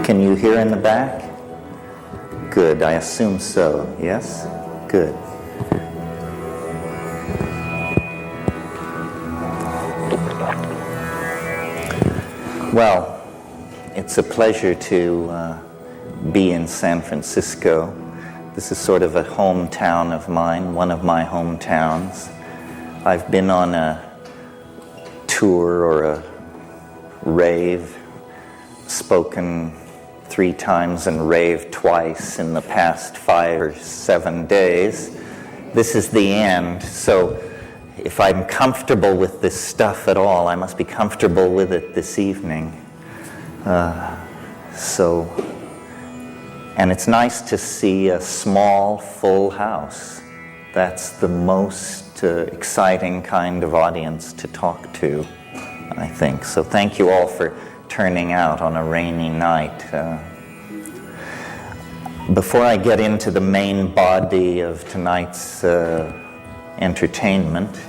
Can you hear in the back? Good, I assume so. Yes? Good. Well, it's a pleasure to be in San Francisco. This is sort of a hometown of mine, one of my hometowns. I've been on a tour or a rave, spoken 3 times and raved twice in the past 5 or 7 days. This is the end, so if I'm comfortable with this stuff at all, I must be comfortable with it this evening. And it's nice to see a small, full house. That's the most exciting kind of audience to talk to, I think. So thank you all for turning out on a rainy night. Before I get into the main body of tonight's entertainment,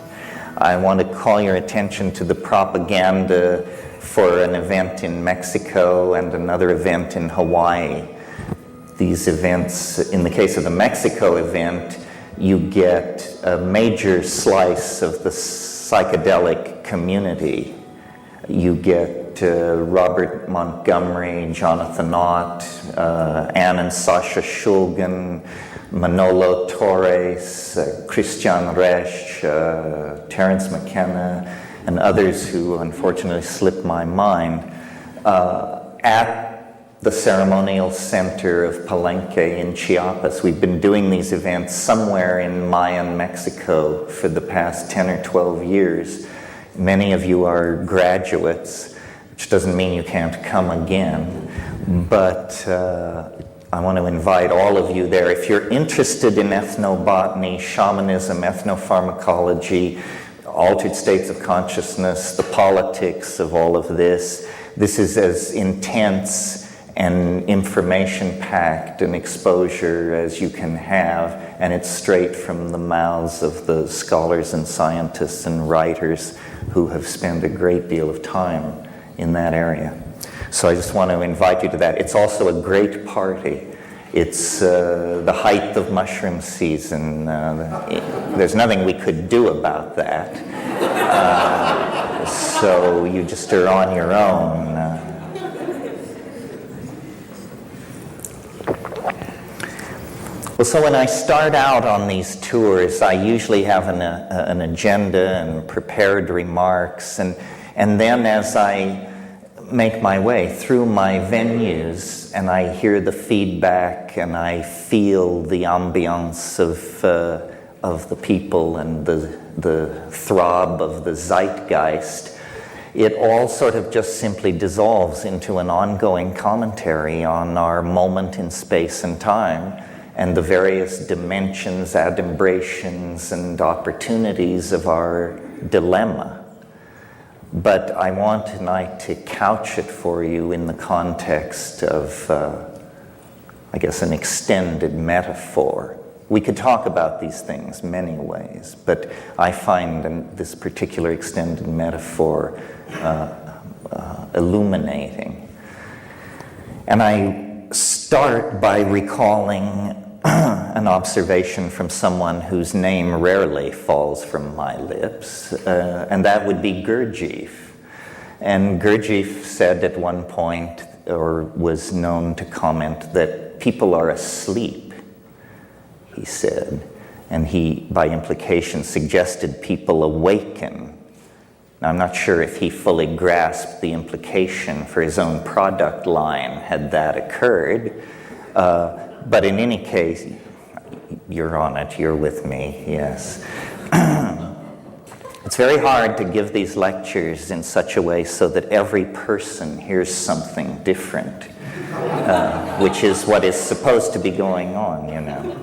I want to call your attention to the propaganda for an event in Mexico and another event in Hawaii. These events, in the case of the Mexico event, you get a major slice of the psychedelic community. You get Robert Montgomery, Jonathan Ott, Anne and Sasha Shulgin, Manolo Torres, Christian Resch, Terence McKenna, and others who unfortunately slipped my mind, at the ceremonial center of Palenque in Chiapas. We've been doing these events somewhere in Mayan Mexico for the past 10 or 12 years. Many of you are graduates, which doesn't mean you can't come again, but I want to invite all of you there. If you're interested in ethnobotany, shamanism, ethnopharmacology, altered states of consciousness, the politics of all of this, this is as intense and information-packed an exposure as you can have, and it's straight from the mouths of the scholars and scientists and writers who have spent a great deal of time in that area. So I just want to invite you to that. It's also a great party. It's the height of mushroom season. There's nothing we could do about that. So you just are on your own. Well, so when I start out on these tours, I usually have an agenda and prepared remarks, and then as I make my way through my venues and I hear the feedback and I feel the ambiance of the people and the throb of the zeitgeist, it all sort of just simply dissolves into an ongoing commentary on our moment in space and time and the various dimensions, adumbrations, and opportunities of our dilemma. But I want tonight to couch it for you in the context of, I guess, an extended metaphor. We could talk about these things many ways, but I find this particular extended metaphor illuminating. And I start by recalling an observation from someone whose name rarely falls from my lips, and that would be Gurdjieff. And Gurdjieff said at one point, or was known to comment, that people are asleep, he said, and he, by implication, suggested people awaken. Now, I'm not sure if he fully grasped the implication for his own product line had that occurred, but in any case, you're on it, you're with me, yes. It's very hard to give these lectures in such a way so that every person hears something different, which is what is supposed to be going on, you know.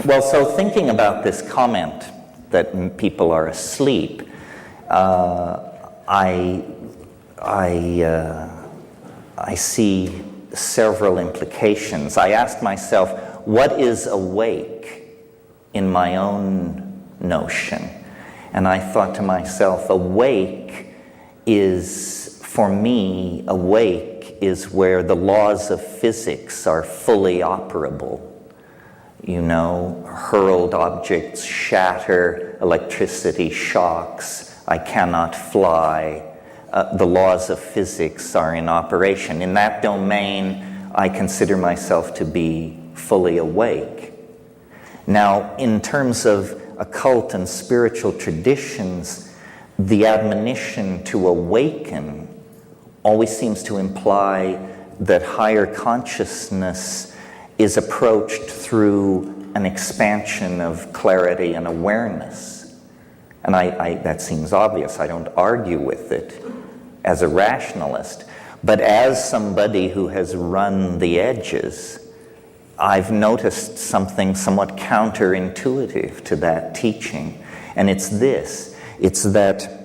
Well, so thinking about this comment that people are asleep, I see several implications. I asked myself, what is awake in my own notion? And I thought to myself, awake is for me, awake is where the laws of physics are fully operable. You know, hurled objects shatter, electricity shocks, I cannot fly. The laws of physics are in operation. In that domain, I consider myself to be fully awake. Now, in terms of occult and spiritual traditions, the admonition to awaken always seems to imply that higher consciousness is approached through an expansion of clarity and awareness. And that seems obvious. I don't argue with it as a rationalist. But as somebody who has run the edges, I've noticed something somewhat counterintuitive to that teaching. And it's this. It's that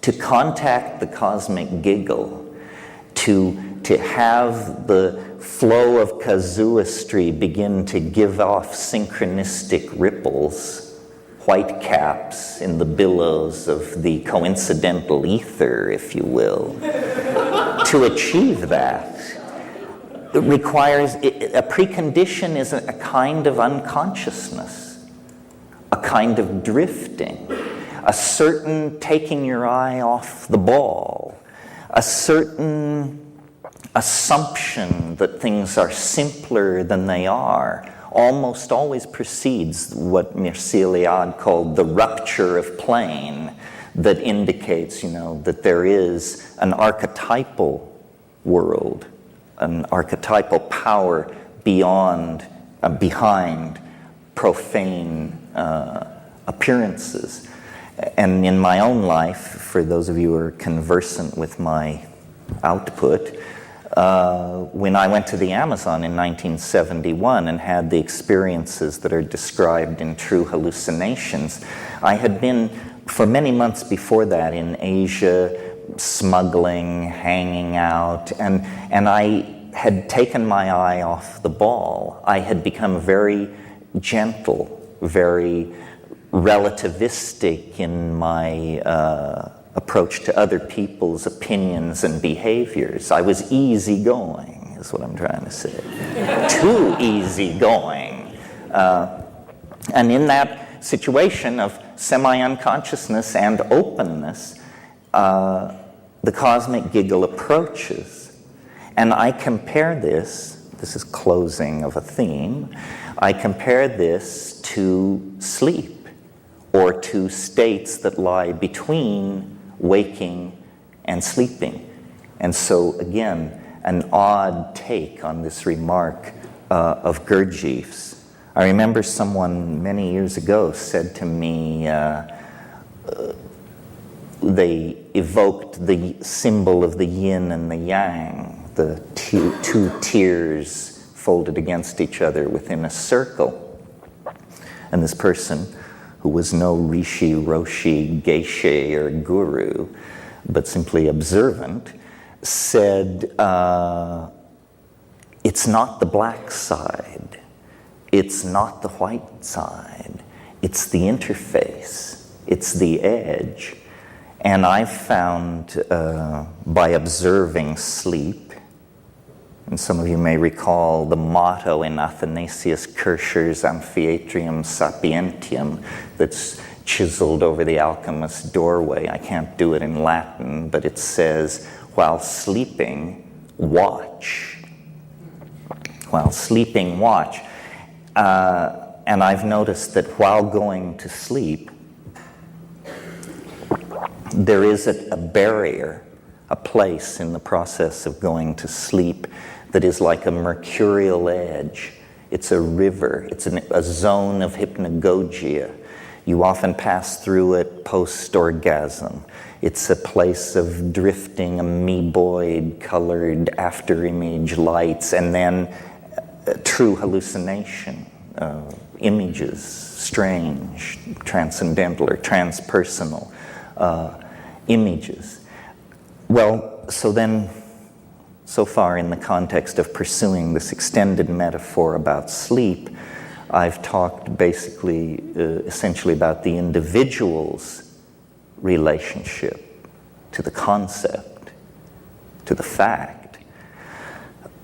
to contact the cosmic giggle, to have the flow of casuistry begin to give off synchronistic ripples, white caps in the billows of the coincidental ether, if you will. To achieve that, it requires, a precondition is a kind of unconsciousness, a kind of drifting, a certain taking your eye off the ball, a certain assumption that things are simpler than they are, almost always precedes what Mircea Eliade called the rupture of plane, that indicates, that there is an archetypal world, an archetypal power behind profane appearances. And in my own life, for those of you who are conversant with my output, when I went to the Amazon in 1971 and had the experiences that are described in True Hallucinations, I had been, for many months before that, in Asia, smuggling, hanging out, and I had taken my eye off the ball. I had become very gentle, very relativistic in my approach to other people's opinions and behaviors. I was easygoing, is what I'm trying to say. Too easygoing. And in that situation of semi-unconsciousness and openness, the cosmic giggle approaches. And I compare this is closing of a theme, I compare this to sleep, or to states that lie between waking and sleeping. And so, again, an odd take on this remark of Gurdjieff's. I remember someone many years ago said to me, they evoked the symbol of the yin and the yang, the two tears folded against each other within a circle. And this person, who was no rishi, roshi, geshe, or guru, but simply observant, said, it's not the black side, it's not the white side, it's the interface, it's the edge. And I've found, by observing sleep, and some of you may recall the motto in Athanasius Kircher's Amphiatrium Sapientium that's chiseled over the alchemist's doorway. I can't do it in Latin, but it says, while sleeping, watch. While sleeping, watch. And I've noticed that while going to sleep, there is a barrier, a place in the process of going to sleep that is like a mercurial edge. It's a river. It's a zone of hypnagogia. You often pass through it post-orgasm. It's a place of drifting amoeboid colored after-image lights, and then true hallucination, images, strange, transcendental or transpersonal images. Well, so far in the context of pursuing this extended metaphor about sleep, I've talked basically, essentially about the individual's relationship to the concept, to the fact.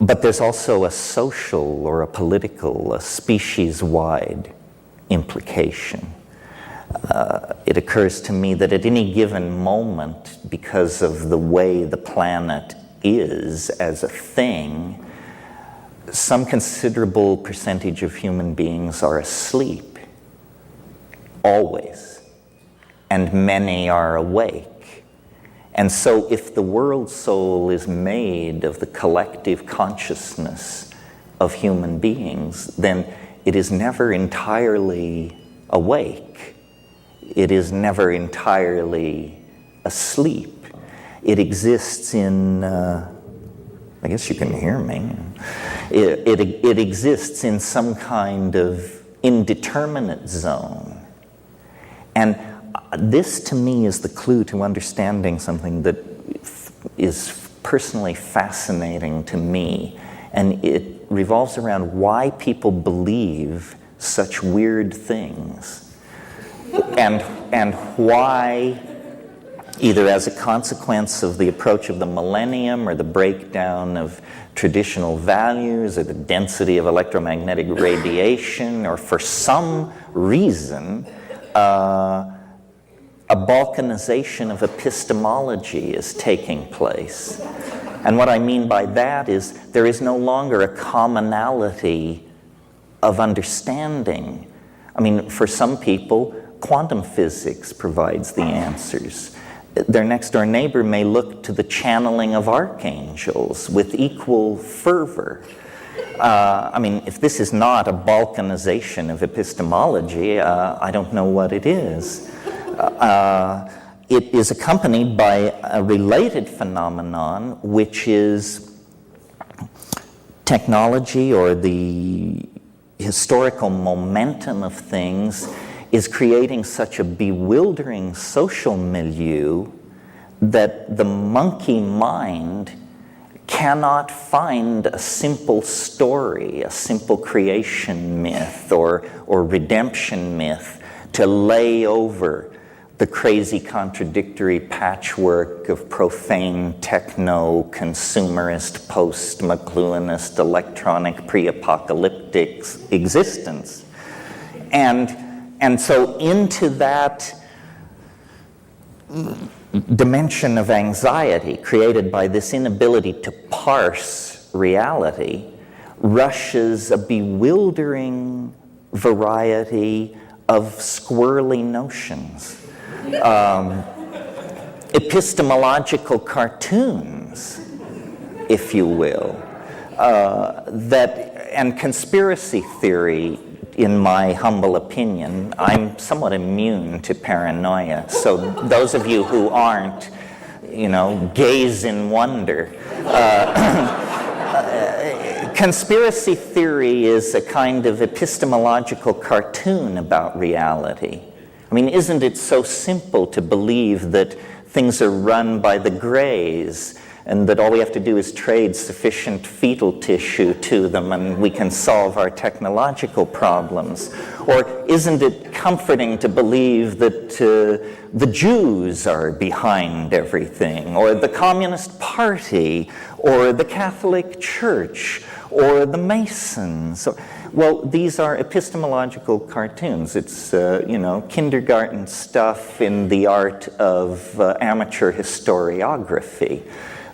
But there's also a social or a political, a species-wide implication. It occurs to me that at any given moment, because of the way the planet is as a thing, some considerable percentage of human beings are asleep, always, and many are awake. And so if the world soul is made of the collective consciousness of human beings, then it is never entirely awake. It is never entirely asleep. It exists in, I guess you can hear me. It exists in some kind of indeterminate zone. And this to me is the clue to understanding something that is personally fascinating to me. And it revolves around why people believe such weird things. And why, either as a consequence of the approach of the millennium or the breakdown of traditional values or the density of electromagnetic radiation, or for some reason, a balkanization of epistemology is taking place. And what I mean by that is there is no longer a commonality of understanding. I mean, for some people, quantum physics provides the answers. Their next-door neighbor may look to the channeling of archangels with equal fervor. I mean, if this is not a balkanization of epistemology, I don't know what it is. It is accompanied by a related phenomenon, which is technology, or the historical momentum of things is creating such a bewildering social milieu that the monkey mind cannot find a simple story, a simple creation myth or redemption myth to lay over the crazy contradictory patchwork of profane techno, consumerist, post-McLuhanist, electronic, pre-apocalyptic existence. And so into that dimension of anxiety created by this inability to parse reality rushes a bewildering variety of squirrely notions. Epistemological cartoons, if you will, and conspiracy theory. In my humble opinion, I'm somewhat immune to paranoia. So those of you who aren't, gaze in wonder. Conspiracy theory is a kind of epistemological cartoon about reality. I mean, isn't it so simple to believe that things are run by the Greys, and that all we have to do is trade sufficient fetal tissue to them and we can solve our technological problems? Or isn't it comforting to believe that the Jews are behind everything, or the Communist Party, or the Catholic Church, or the Masons? Well, these are epistemological cartoons. It's, kindergarten stuff in the art of amateur historiography.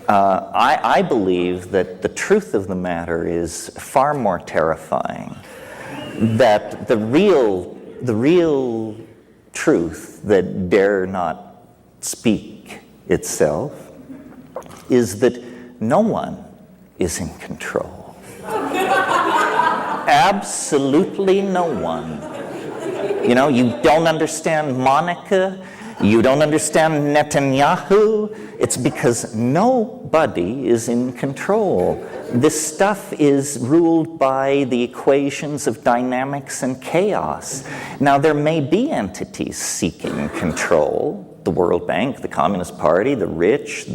I believe that the truth of the matter is far more terrifying. That the real truth that dare not speak itself is that no one is in control. Absolutely no one. You don't understand Monica. You don't understand Netanyahu. It's because nobody is in control. This stuff is ruled by the equations of dynamics and chaos. Now, there may be entities seeking control, the World Bank, the Communist Party, the rich,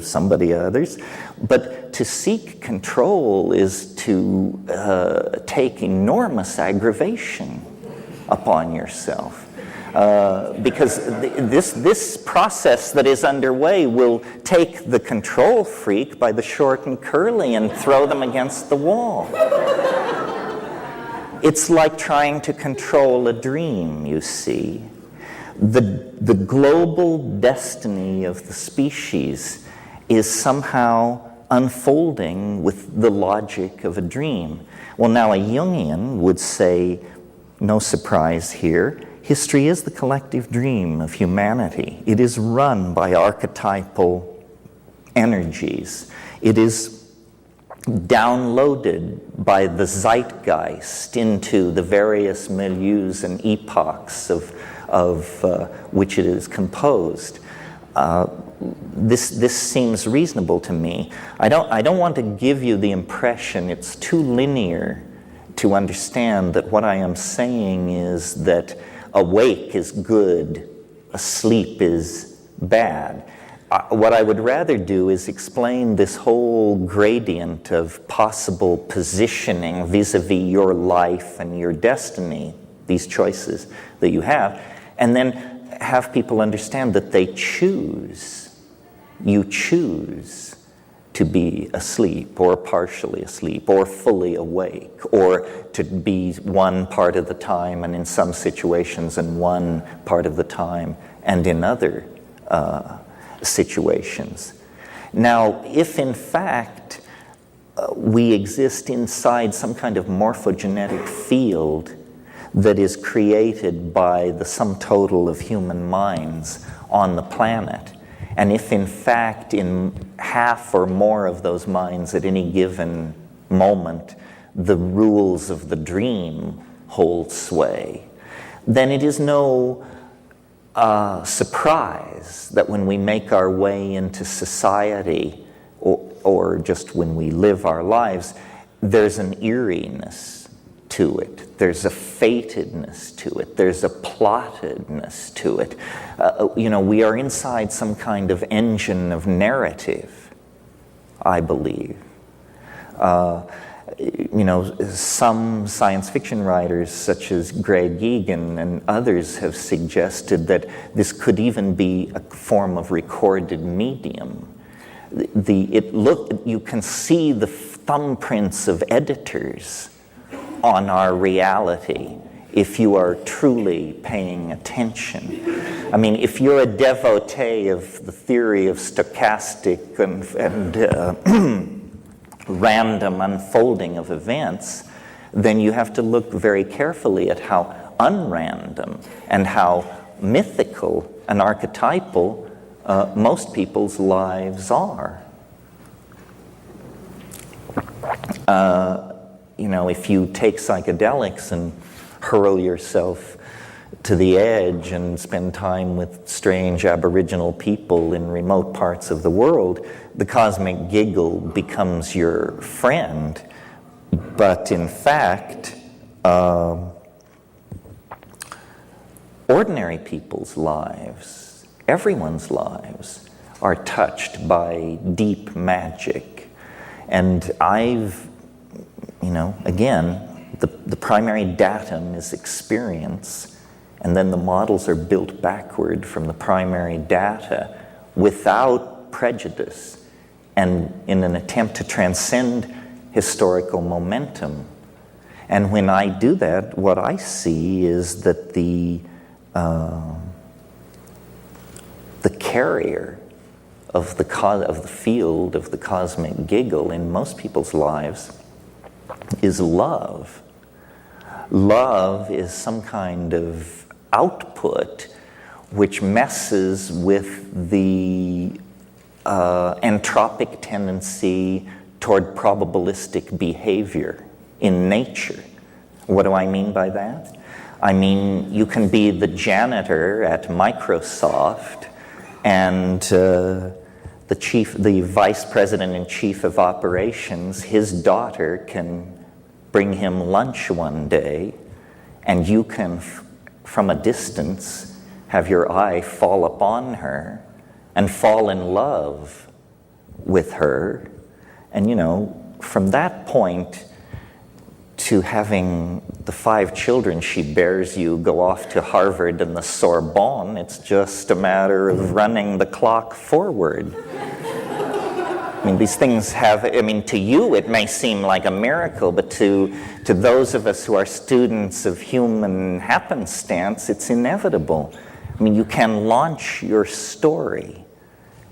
somebody others, but to seek control is to take enormous aggravation upon yourself. because this process that is underway will take the control freak by the short and curly and throw them against the wall. It's like trying to control a dream, you see. The global destiny of the species is somehow unfolding with the logic of a dream. Well, now a Jungian would say, no surprise here, history is the collective dream of humanity. It is run by archetypal energies. It is downloaded by the zeitgeist into the various milieus and epochs of which it is composed. This seems reasonable to me. I don't want to give you the impression it's too linear to understand that what I am saying is that awake is good, asleep is bad. What I would rather do is explain this whole gradient of possible positioning vis-a-vis your life and your destiny, these choices that you have, and then have people understand that they choose. You choose to be asleep or partially asleep or fully awake, or to be one part of the time and in some situations and one part of the time and in other situations. Now, if in fact we exist inside some kind of morphogenetic field that is created by the sum total of human minds on the planet, and if in fact in half or more of those minds at any given moment the rules of the dream hold sway, then it is no surprise that when we make our way into society, or just when we live our lives, there's an eeriness to it. There's a fatedness to it. There's a plottedness to it. We are inside some kind of engine of narrative, I believe. Some science fiction writers, such as Greg Egan and others, have suggested that this could even be a form of recorded medium. You can see the thumbprints of editors on our reality if you are truly paying attention. I mean, if you're a devotee of the theory of stochastic and random unfolding of events, then you have to look very carefully at how unrandom and how mythical and archetypal most people's lives are. If you take psychedelics and hurl yourself to the edge and spend time with strange Aboriginal people in remote parts of the world, the cosmic giggle becomes your friend. But in fact, ordinary people's lives, everyone's lives, are touched by deep magic. And again, the primary datum is experience, and then the models are built backward from the primary data without prejudice and in an attempt to transcend historical momentum. And when I do that, what I see is that the carrier of the field of the cosmic giggle in most people's lives is love. Love is some kind of output which messes with the entropic tendency toward probabilistic behavior in nature. What do I mean by that? I mean, you can be the janitor at Microsoft and the vice president and chief of operations, his daughter can bring him lunch one day, and you can, from a distance, have your eye fall upon her and fall in love with her. And from that point, to having the 5 children she bears you go off to Harvard and the Sorbonne. It's just a matter of running the clock forward. I mean, these things have, I mean, to you it may seem like a miracle, but to those of us who are students of human happenstance, it's inevitable. I mean, you can launch your story.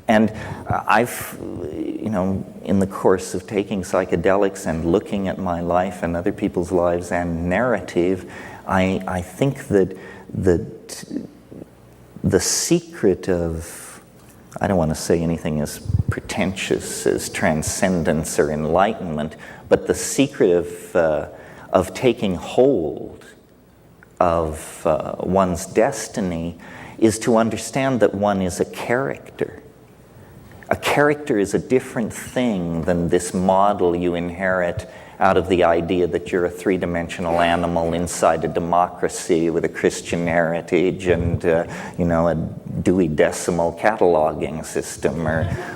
And I've, in the course of taking psychedelics and looking at my life and other people's lives and narrative, I think that the secret of, I don't want to say anything as pretentious as transcendence or enlightenment, but the secret of taking hold of one's destiny is to understand that one is a character. A character is a different thing than this model you inherit out of the idea that you're a 3-dimensional animal inside a democracy with a Christian heritage and a Dewey Decimal cataloging system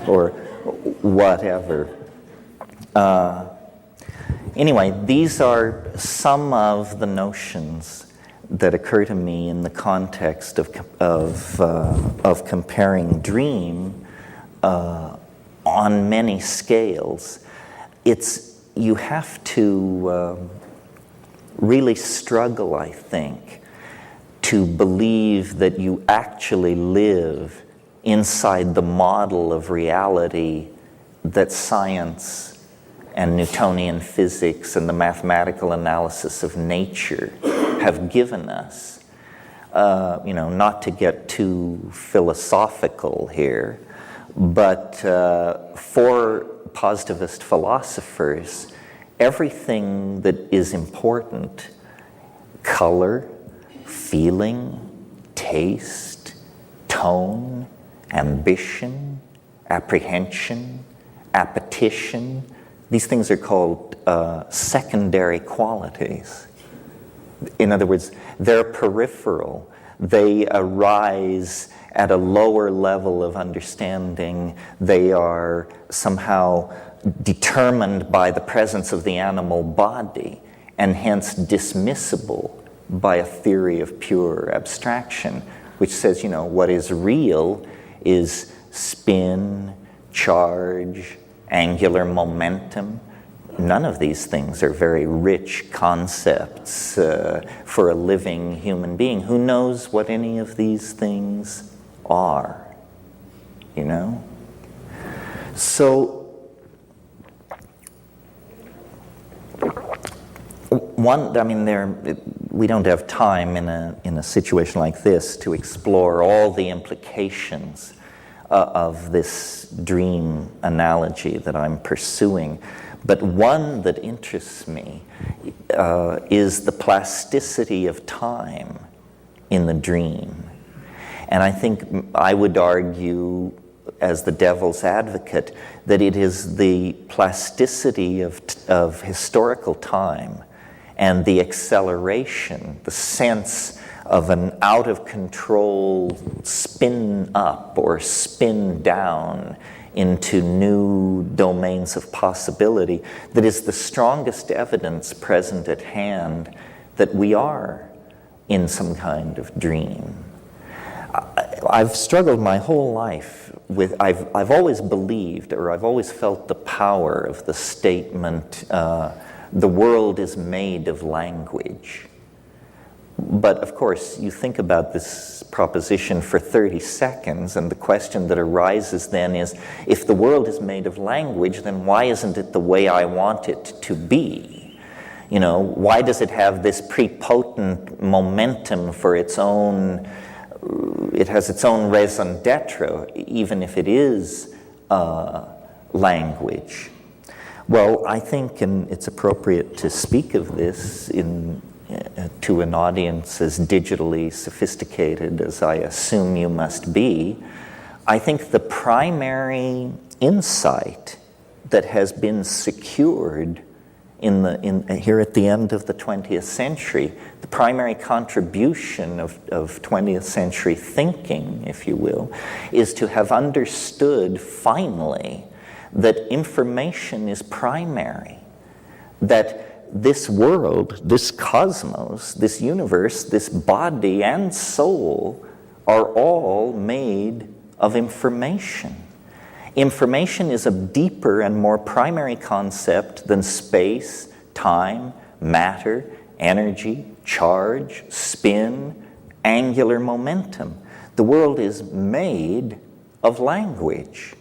or whatever. Anyway, these are some of the notions that occur to me in the context of comparing dream on many scales. You have to really struggle, I think, to believe that you actually live inside the model of reality that science and Newtonian physics and the mathematical analysis of nature have given us. Not to get too philosophical here, but for positivist philosophers, everything that is important, color, feeling, taste, tone, ambition, apprehension, appetition, these things are called secondary qualities. In other words, they're peripheral. They arise at a lower level of understanding. They are somehow determined by the presence of the animal body and hence dismissible by a theory of pure abstraction, which says, what is real is spin, charge, angular momentum. None of these things are very rich concepts for a living human being. Who knows what any of these things are, So, we don't have time in a situation like this to explore all the implications of this dream analogy that I'm pursuing. But one that interests me is the plasticity of time in the dream. And I think I would argue, as the devil's advocate, that it is the plasticity of historical time and the acceleration, the sense of an out-of-control spin up or spin down into new domains of possibility that is the strongest evidence present at hand that we are in some kind of dream. I've struggled my whole life with, I've always believed, or I've always felt the power of the statement, the world is made of language. But of course, you think about this proposition for 30 seconds, and the question that arises then is, if the world is made of language, then why isn't it the way I want it to be? Why does it have this prepotent momentum for its own, it has its own raison d'etre, even if it is language? Well, I think, and it's appropriate to speak of this to an audience as digitally sophisticated as I assume you must be, I think the primary insight that has been secured here at the end of the 20th century, the primary contribution of 20th century thinking, if you will, is to have understood finally that information is primary, that this world, this cosmos, this universe, this body and soul are all made of information. Information is a deeper and more primary concept than space, time, matter, energy, charge, spin, angular momentum. The world is made of language.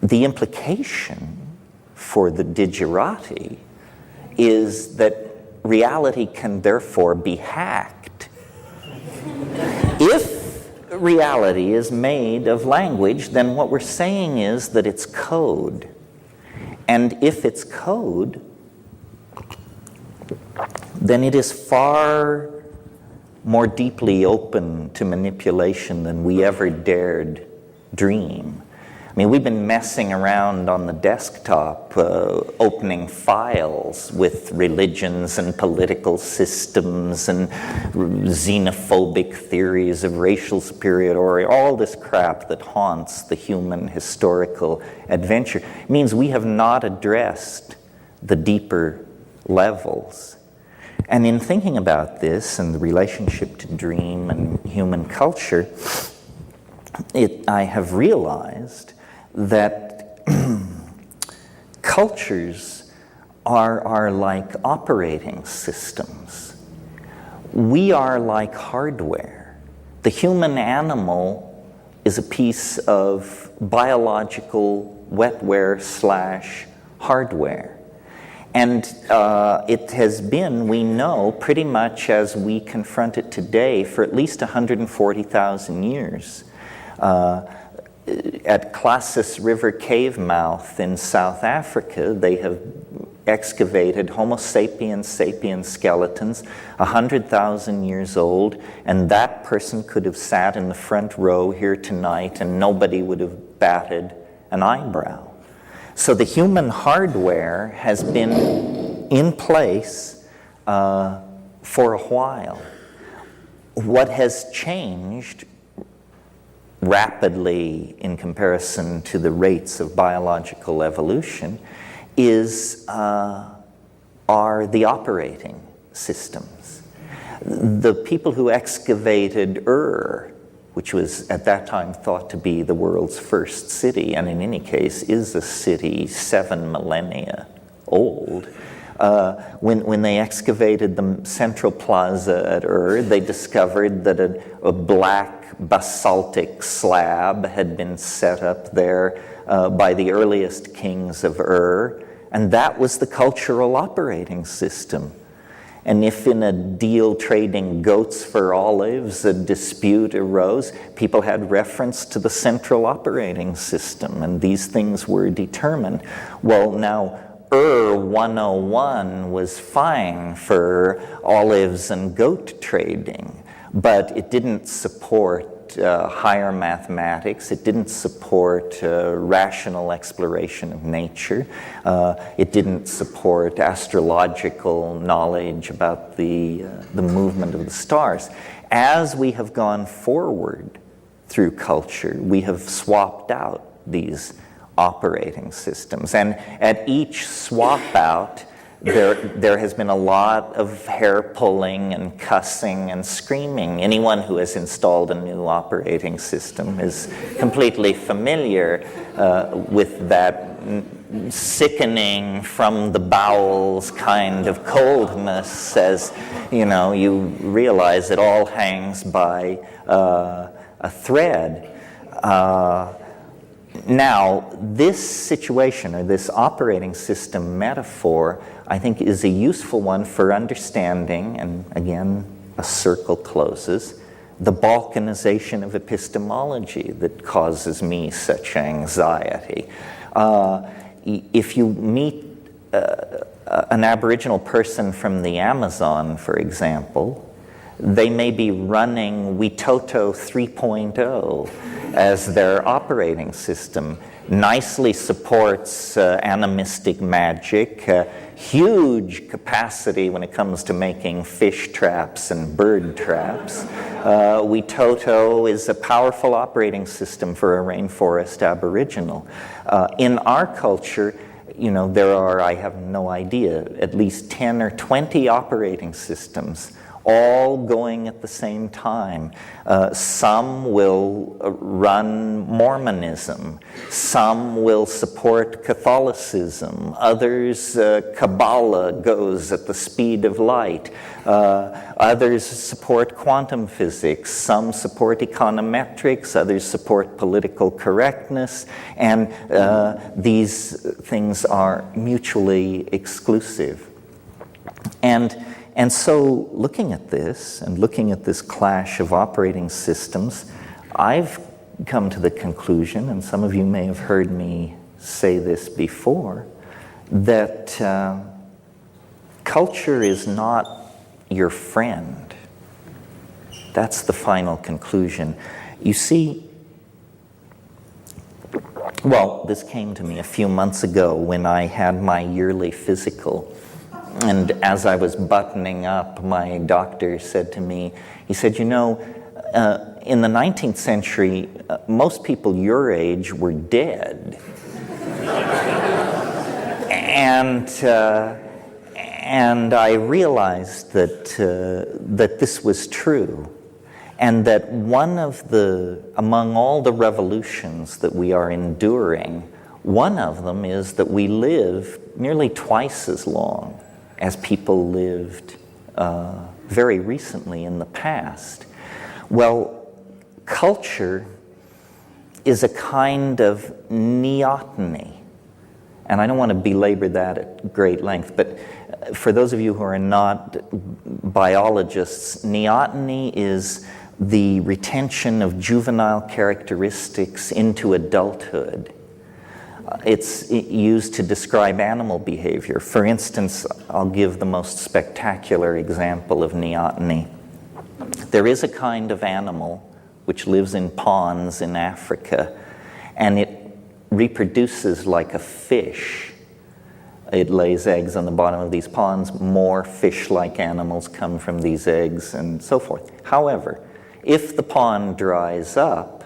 The implication for the digerati is that reality can therefore be hacked. If reality is made of language, then what we're saying is that it's code. And if it's code, then it is far more deeply open to manipulation than we ever dared dream. I mean, we've been messing around on the desktop, opening files with religions and political systems and xenophobic theories of racial superiority, all this crap that haunts the human historical adventure. It means we have not addressed the deeper levels. And in thinking about this and the relationship to dream and human culture, I have realized that cultures are like operating systems. We are like hardware. The human animal is a piece of biological wetware / hardware. And it has been, we know, pretty much as we confront it today for at least 140,000 years. At Klassus River cave mouth in South Africa, they have excavated Homo sapiens sapiens skeletons 100,000 years old, and that person could have sat in the front row here tonight and nobody would have batted an eyebrow. So the human hardware has been in place for a while. What has changed rapidly in comparison to the rates of biological evolution are the operating systems. The people who excavated Ur, which was at that time thought to be the world's first city, and in any case is a city 7 millennia old, when they excavated the central plaza at Ur, they discovered that a black basaltic slab had been set up there by the earliest kings of Ur, and that was the cultural operating system. And if in a deal trading goats for olives, a dispute arose, people had reference to the central operating system, and these things were determined. Well, now, Ur 101 was fine for olives and goat trading, but it didn't support higher mathematics. It didn't support rational exploration of nature. It didn't support astrological knowledge about the movement of the stars. As we have gone forward through culture, we have swapped out these operating systems. And at each swap out, there has been a lot of hair pulling and cussing and screaming. Anyone who has installed a new operating system is completely familiar with that sickening from the bowels kind of coldness, as you realize it all hangs by a thread. Now, this situation, or this operating system metaphor, I think is a useful one for understanding, and again, a circle closes, the balkanization of epistemology that causes me such anxiety. If you meet an Aboriginal person from the Amazon, for example, they may be running Witoto 3.0 as their operating system. Nicely supports animistic magic, huge capacity when it comes to making fish traps and bird traps. Witoto is a powerful operating system for a rainforest Aboriginal. In our culture, there are, I have no idea, at least 10 or 20 operating systems all going at the same time. Some will run Mormonism, some will support Catholicism, others Kabbalah goes at the speed of light, others support quantum physics, some support econometrics, others support political correctness, and these things are mutually exclusive. And so looking at this, and looking at this clash of operating systems, I've come to the conclusion, and some of you may have heard me say this before, that culture is not your friend. That's the final conclusion. You see, well, this came to me a few months ago when I had my yearly physical. And as I was buttoning up, my doctor said to me, he said, in the 19th century, most people your age were dead. And I realized that this was true, and that among all the revolutions that we are enduring, one of them is that we live nearly twice as long as people lived very recently in the past. Well, culture is a kind of neoteny. And I don't want to belabor that at great length, but for those of you who are not biologists, neoteny is the retention of juvenile characteristics into adulthood. It's used to describe animal behavior. For instance, I'll give the most spectacular example of neoteny. There is a kind of animal which lives in ponds in Africa, and it reproduces like a fish. It lays eggs on the bottom of these ponds. More fish-like animals come from these eggs, and so forth. However, if the pond dries up,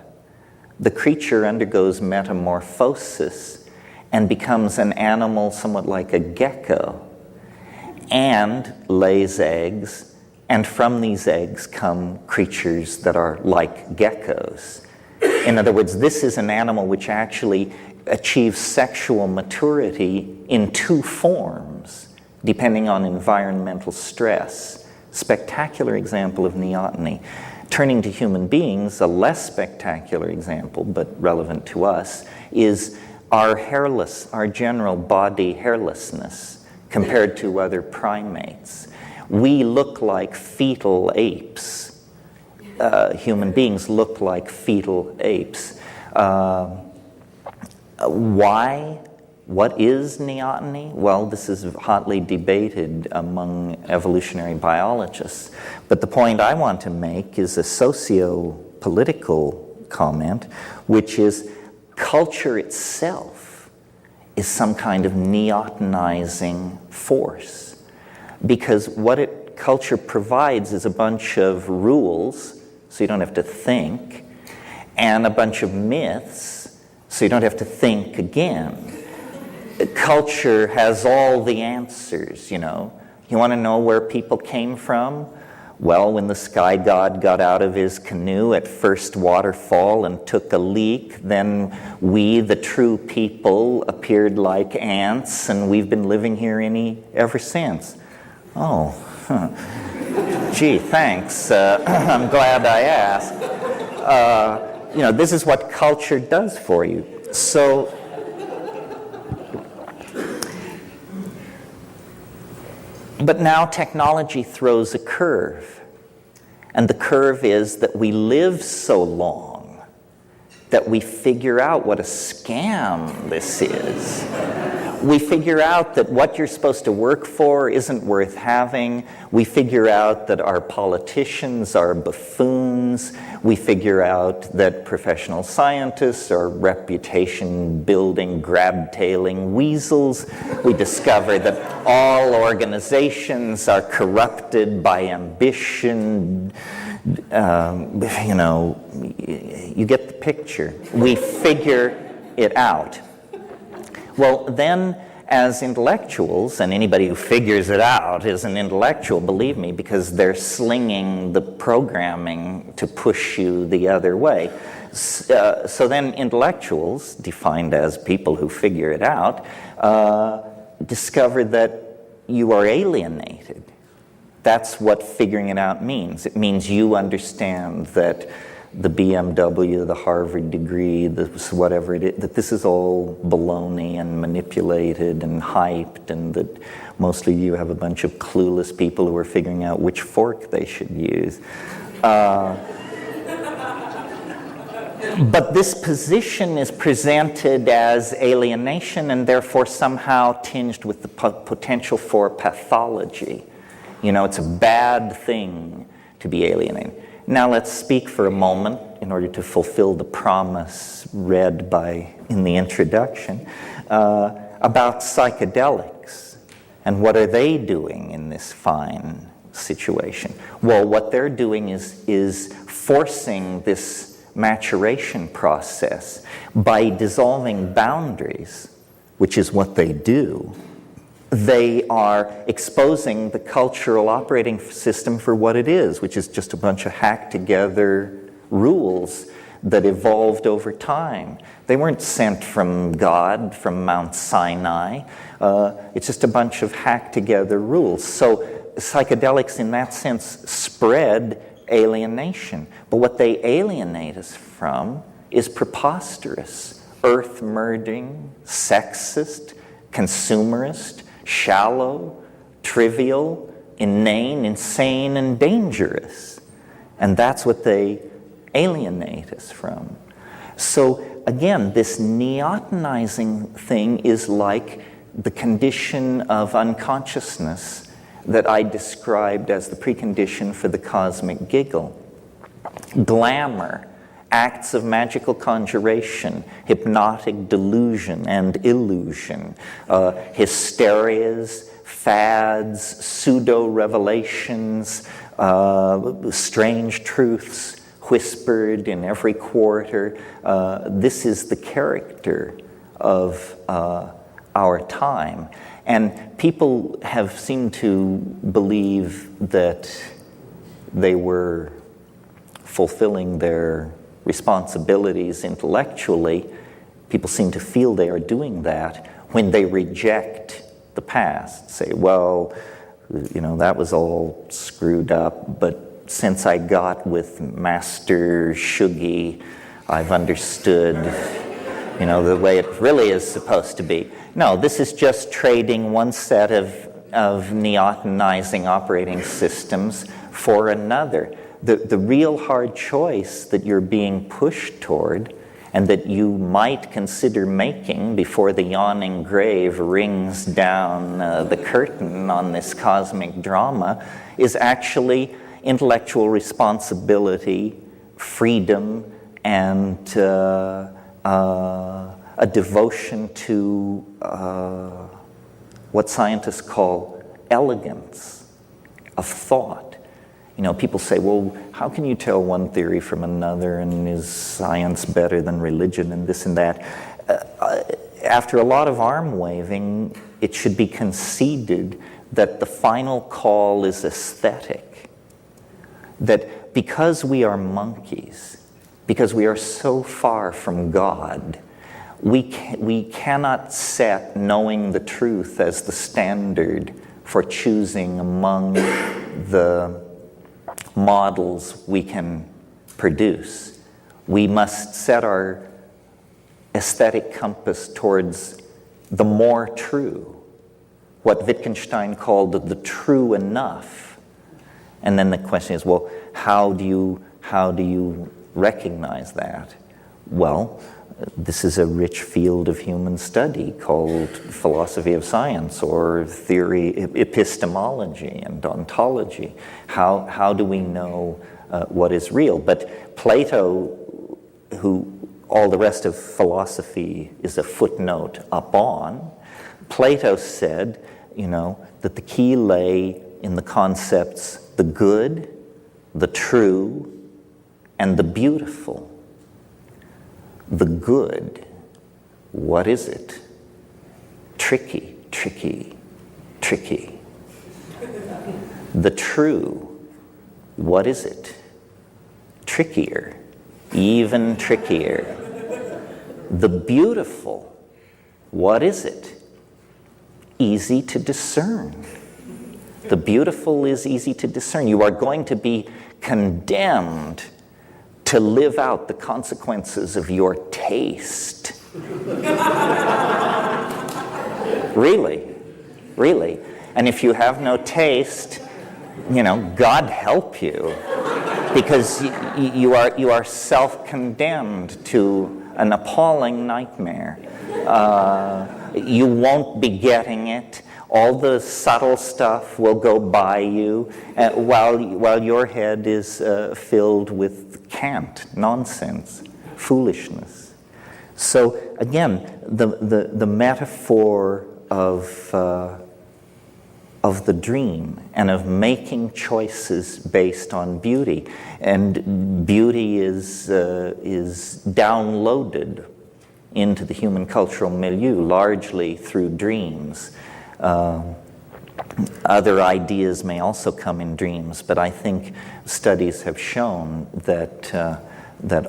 the creature undergoes metamorphosis and becomes an animal somewhat like a gecko, and lays eggs, and from these eggs come creatures that are like geckos. In other words, this is an animal which actually achieves sexual maturity in two forms, depending on environmental stress. Spectacular example of neoteny. Turning to human beings, a less spectacular example, but relevant to us, is our general body hairlessness compared to other primates. We look like fetal apes. Human beings look like fetal apes. Why? What is neoteny? Well, this is hotly debated among evolutionary biologists. But the point I want to make is a socio-political comment, which is culture itself is some kind of neotenizing force. Because what culture provides is a bunch of rules, so you don't have to think, and a bunch of myths, so you don't have to think again. Culture has all the answers, You want to know where people came from? Well, when the sky god got out of his canoe at first waterfall and took a leak, then we, the true people, appeared like ants, and we've been living here ever since. Oh, gee, thanks. I'm glad I asked. This is what culture does for you. So, but now technology throws a curve. And the curve is that we live so long that we figure out what a scam this is. We figure out that what you're supposed to work for isn't worth having. We figure out that our politicians are buffoons. We figure out that professional scientists are reputation-building, grab-tailing weasels. We discover that all organizations are corrupted by ambition. You get the picture. We figure it out. Well, then, as intellectuals, and anybody who figures it out is an intellectual, believe me, because they're slinging the programming to push you the other way. So then intellectuals, defined as people who figure it out, discover that you are alienated. That's what figuring it out means. It means you understand that the BMW, the Harvard degree, whatever it is, that this is all baloney and manipulated and hyped, and that mostly you have a bunch of clueless people who are figuring out which fork they should use. But this position is presented as alienation and therefore somehow tinged with the potential for pathology. You know, it's a bad thing to be alienated. Now let's speak for a moment, in order to fulfill the promise read in the introduction, about psychedelics. And what are they doing in this fine situation? Well, what they're doing is forcing this maturation process by dissolving boundaries, which is what they do. They are exposing the cultural operating system for what it is, which is just a bunch of hacked together rules that evolved over time. They weren't sent from God, from Mount Sinai. It's just a bunch of hacked together rules. So psychedelics in that sense spread alienation. But what they alienate us from is preposterous, earth-murdering, sexist, consumerist, shallow, trivial, inane, insane, and dangerous. And that's what they alienate us from. So again, this neotenizing thing is like the condition of unconsciousness that I described as the precondition for the cosmic giggle. Glamour, acts of magical conjuration, hypnotic delusion and illusion, hysterias, fads, pseudo-revelations, strange truths whispered in every quarter. This is the character of our time. And people have seemed to believe that they were fulfilling their responsibilities intellectually. People seem to feel they are doing that when they reject the past. Say, well, you know, that was all screwed up, but since I got with Master Shuggie, I've understood, you know, the way it really is supposed to be. No, this is just trading one set of neotenizing operating systems for another. The real hard choice that you're being pushed toward, and that you might consider making before the yawning grave rings down the curtain on this cosmic drama, is actually intellectual responsibility, freedom, and a devotion to what scientists call elegance of thought. You know, people say, well, how can you tell one theory from another, and is science better than religion, and this and that? After a lot of arm waving, it should be conceded that the final call is aesthetic. That because we are monkeys, because we are so far from God, we cannot set knowing the truth as the standard for choosing among the models we can produce. We must set our aesthetic compass towards the more true, what Wittgenstein called the true enough. And then the question is, well, how do you recognize that? Well, this is a rich field of human study called philosophy of science, or theory, epistemology and ontology. How do we know what is real? But Plato, who all the rest of philosophy is a footnote upon, Plato said, you know, that the key lay in the concepts the good, the true, and the beautiful. The good, what is it? Tricky. tricky, tricky. The true, what is it? Trickier, even trickier. The beautiful, what is it? Easy to discern. The beautiful is easy to discern. You are going to be condemned to live out the consequences of your taste. Really, really. And if you have no taste, God help you, because you are self-condemned to an appalling nightmare. You won't be getting it. All the subtle stuff will go by you while your head is filled with cant, nonsense, foolishness. So again, the metaphor of the dream and of making choices based on beauty, and beauty is downloaded into the human cultural milieu largely through dreams. Other ideas may also come in dreams, but I think studies have shown that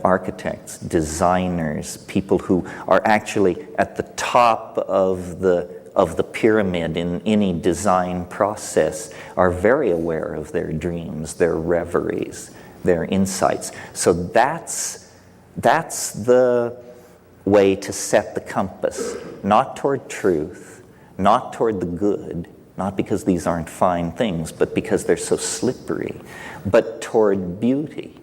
architects, designers, people who are actually at the top of the pyramid in any design process are very aware of their dreams, their reveries, their insights. So that's the way to set the compass, not toward truth, not toward the good, not because these aren't fine things, but because they're so slippery, but toward beauty.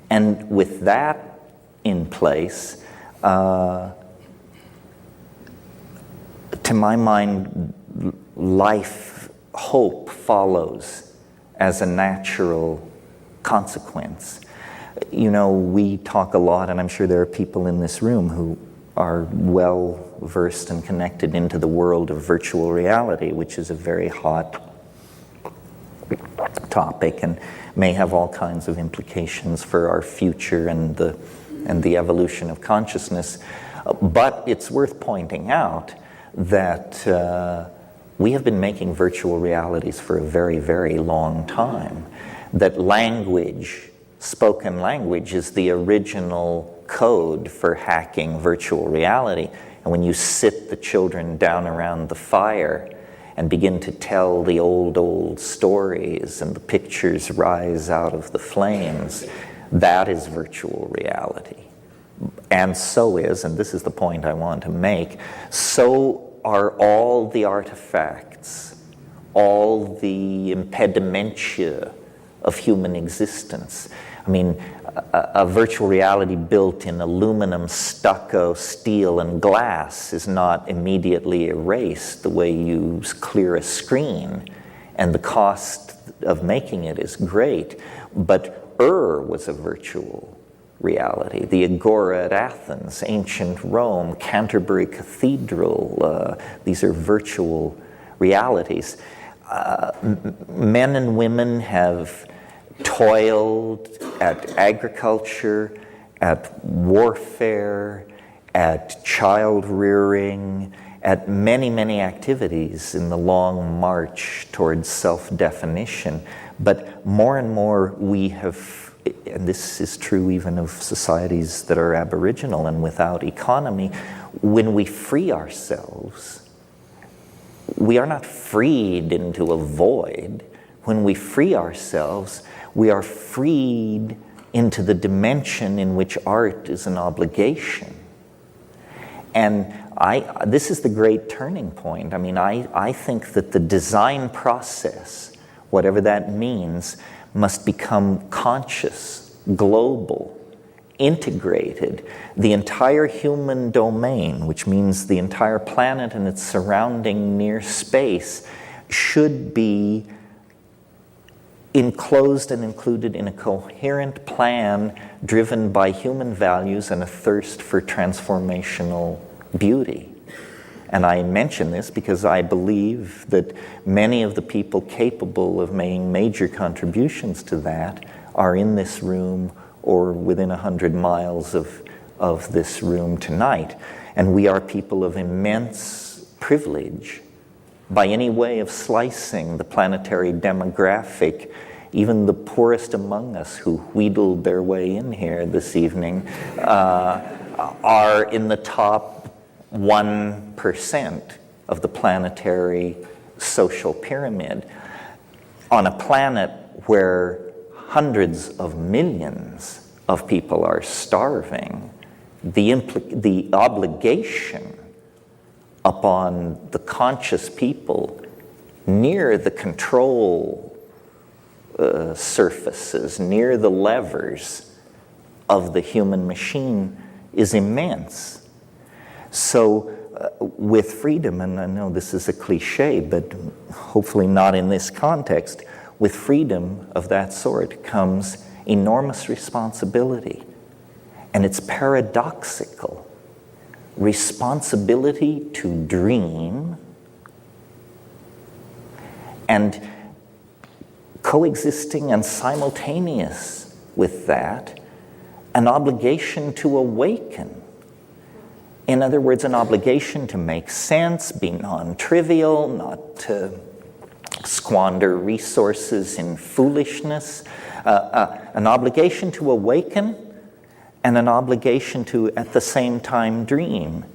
And with that in place, to my mind, hope follows as a natural consequence. We talk a lot, and I'm sure there are people in this room who are well versed and connected into the world of virtual reality, which is a very hot topic and may have all kinds of implications for our future and the evolution of consciousness. But it's worth pointing out that we have been making virtual realities for a very, very long time. That language, spoken language, is the original code for hacking virtual reality. And when you sit the children down around the fire and begin to tell the old stories and the pictures rise out of the flames, that is virtual reality. And so is, and this is the point I want to make, so are all the artifacts, all the impedimentia of human existence. I mean, a virtual reality built in aluminum, stucco, steel, and glass is not immediately erased the way you clear a screen, and the cost of making it is great. But was a virtual reality. The Agora at Athens, ancient Rome, Canterbury Cathedral, these are virtual realities. Men and women have toiled at agriculture, at warfare, at child rearing, at many, many activities in the long march towards self-definition. But more and more we have, and this is true even of societies that are aboriginal and without economy, when we free ourselves, we are not freed into a void. When we free ourselves, we are freed into the dimension in which art is an obligation. And this is the great turning point. I mean, I think that the design process, whatever that means, must become conscious, global, integrated. The entire human domain, which means the entire planet and its surrounding near space, should be enclosed and included in a coherent plan driven by human values and a thirst for transformational beauty. And I mention this because I believe that many of the people capable of making major contributions to that are in this room or within 100 miles of this room tonight. And we are people of immense privilege by any way of slicing the planetary demographic. Even the poorest among us who wheedled their way in here this evening are in the top 1% of the planetary social pyramid. On a planet where hundreds of millions of people are starving, the obligation upon the conscious people near the control surfaces, near the levers of the human machine is immense. So with freedom, and I know this is a cliche, but hopefully not in this context, with freedom of that sort comes enormous responsibility. And it's paradoxical. Responsibility to dream, and coexisting and simultaneous with that, an obligation to awaken. In other words, an obligation to make sense, be non-trivial, not to squander resources in foolishness, an obligation to awaken, and an obligation to, at the same time, dream.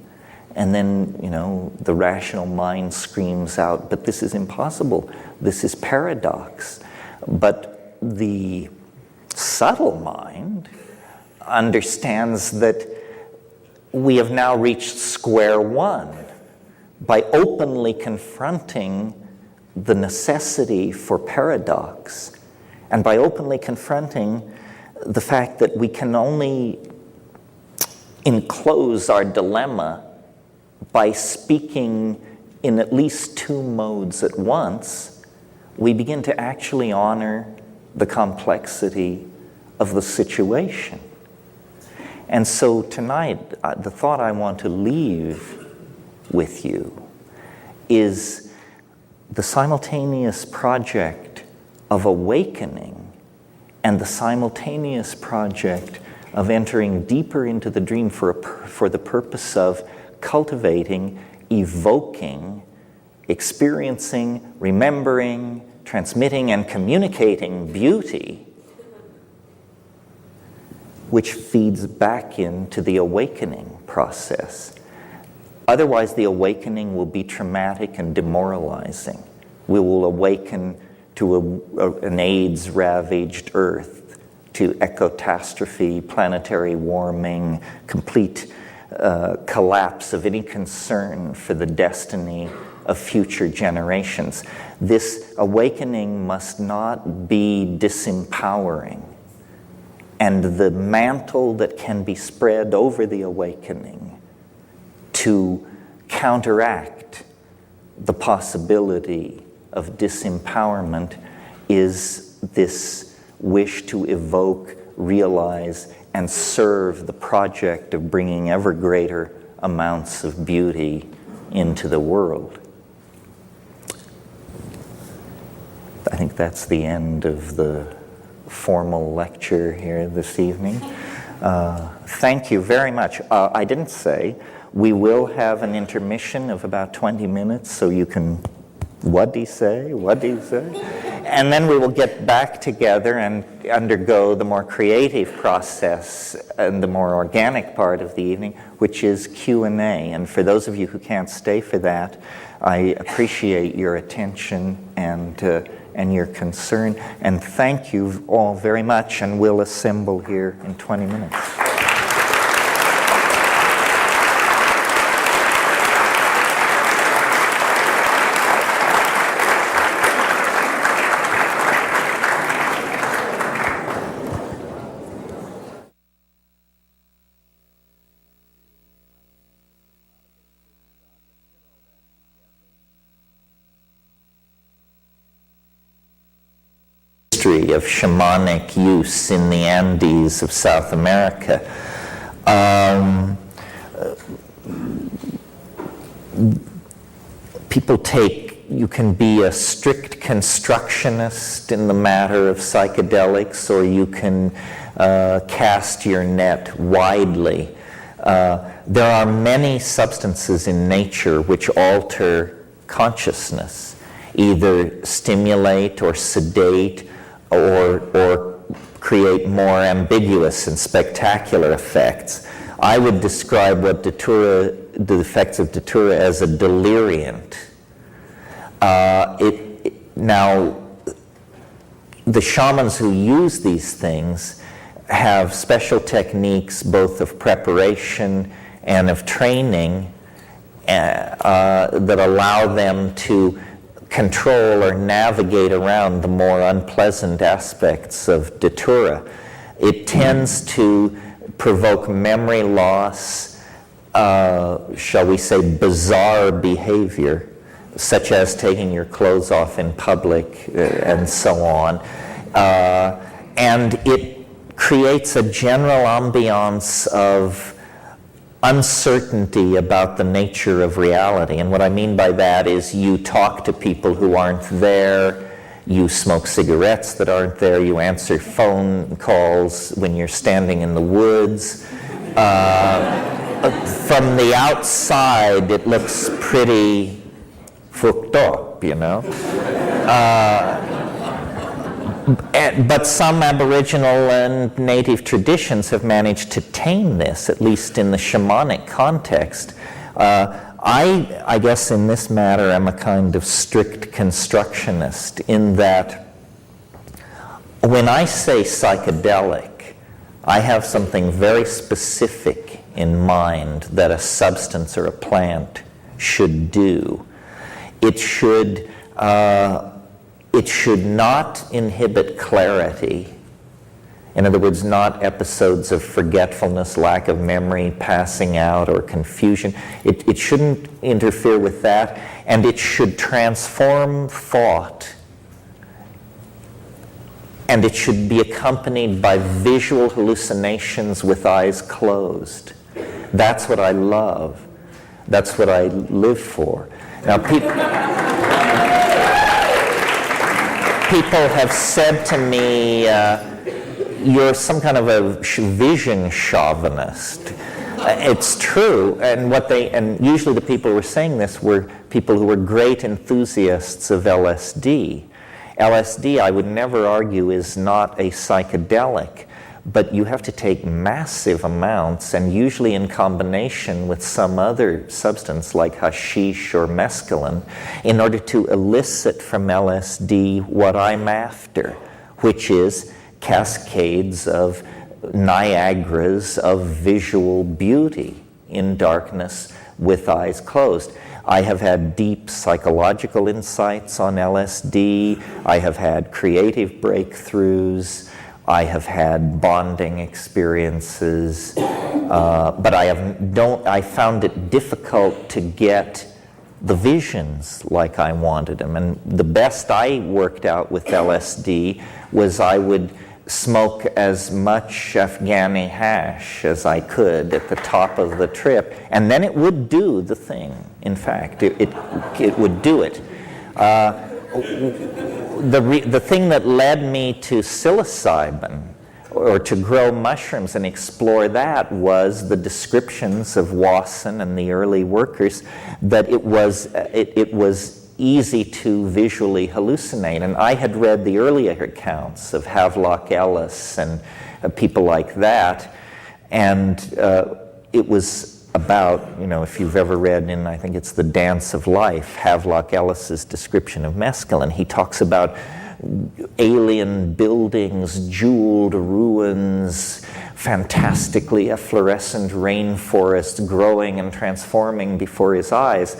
And then, the rational mind screams out, but this is impossible. This is paradox. But the subtle mind understands that we have now reached square one by openly confronting the necessity for paradox, and by openly confronting the fact that we can only enclose our dilemma by speaking in at least two modes at once. We begin to actually honor the complexity of the situation. And so tonight, the thought I want to leave with you is the simultaneous project of awakening and the simultaneous project of entering deeper into the dream for the purpose of cultivating, evoking, experiencing, remembering, transmitting, and communicating beauty, which feeds back into the awakening process. Otherwise, the awakening will be traumatic and demoralizing. We will awaken to an AIDS-ravaged Earth, to ecotastrophe, planetary warming, complete collapse of any concern for the destiny of future generations. This awakening must not be disempowering. And the mantle that can be spread over the awakening to counteract the possibility of disempowerment is this wish to evoke, realize, and serve the project of bringing ever greater amounts of beauty into the world. I think that's the end of the formal lecture here this evening. Thank you very much. I didn't say, we will have an intermission of about 20 minutes, so you can, what do you say? What do you say? And then we will get back together and undergo the more creative process and the more organic part of the evening, which is Q&A. And for those of you who can't stay for that, I appreciate your attention and your concern. And thank you all very much, and we'll assemble here in 20 minutes. Of shamanic use in the Andes of South America. People you can be a strict constructionist in the matter of psychedelics, or you can cast your net widely. There are many substances in nature which alter consciousness, either stimulate or sedate or create more ambiguous and spectacular effects. I would describe what the effects of Datura as a deliriant. Now, the shamans who use these things have special techniques both of preparation and of training that allow them to control or navigate around the more unpleasant aspects of Datura. It tends to provoke memory loss, shall we say bizarre behavior, such as taking your clothes off in public and so on. And it creates a general ambiance of uncertainty about the nature of reality. And what I mean by that is you talk to people who aren't there, you smoke cigarettes that aren't there, you answer phone calls when you're standing in the woods. From the outside, it looks pretty fucked up, you know. But some Aboriginal and native traditions have managed to tame this, at least in the shamanic context. I guess in this matter I'm a kind of strict constructionist in that when I say psychedelic, I have something very specific in mind that a substance or a plant should do. It should not inhibit clarity. In other words, not episodes of forgetfulness, lack of memory, passing out, or confusion. It shouldn't interfere with that, and it should transform thought. And it should be accompanied by visual hallucinations with eyes closed. That's what I love. That's what I live for. Now, people have said to me, you're some kind of a vision chauvinist. It's true, and usually the people who were saying this were people who were great enthusiasts of LSD. LSD, I would never argue, is not a psychedelic, but you have to take massive amounts, and usually in combination with some other substance like hashish or mescaline, in order to elicit from LSD what I'm after, which is cascades of Niagaras of visual beauty in darkness with eyes closed. I have had deep psychological insights on LSD. I have had creative breakthroughs. I have had bonding experiences, but I found it difficult to get the visions like I wanted them. And the best I worked out with LSD was I would smoke as much Afghani hash as I could at the top of the trip, and then it would do the thing. In fact, it would do it. The thing that led me to psilocybin, or to grow mushrooms and explore that, was the descriptions of Wasson and the early workers that it was easy to visually hallucinate. And I had read the earlier accounts of Havelock Ellis and people like that, and it was about, if you've ever read in, I think it's The Dance of Life, Havelock Ellis's description of mescaline, he talks about alien buildings, jeweled ruins, fantastically efflorescent rainforests growing and transforming before his eyes.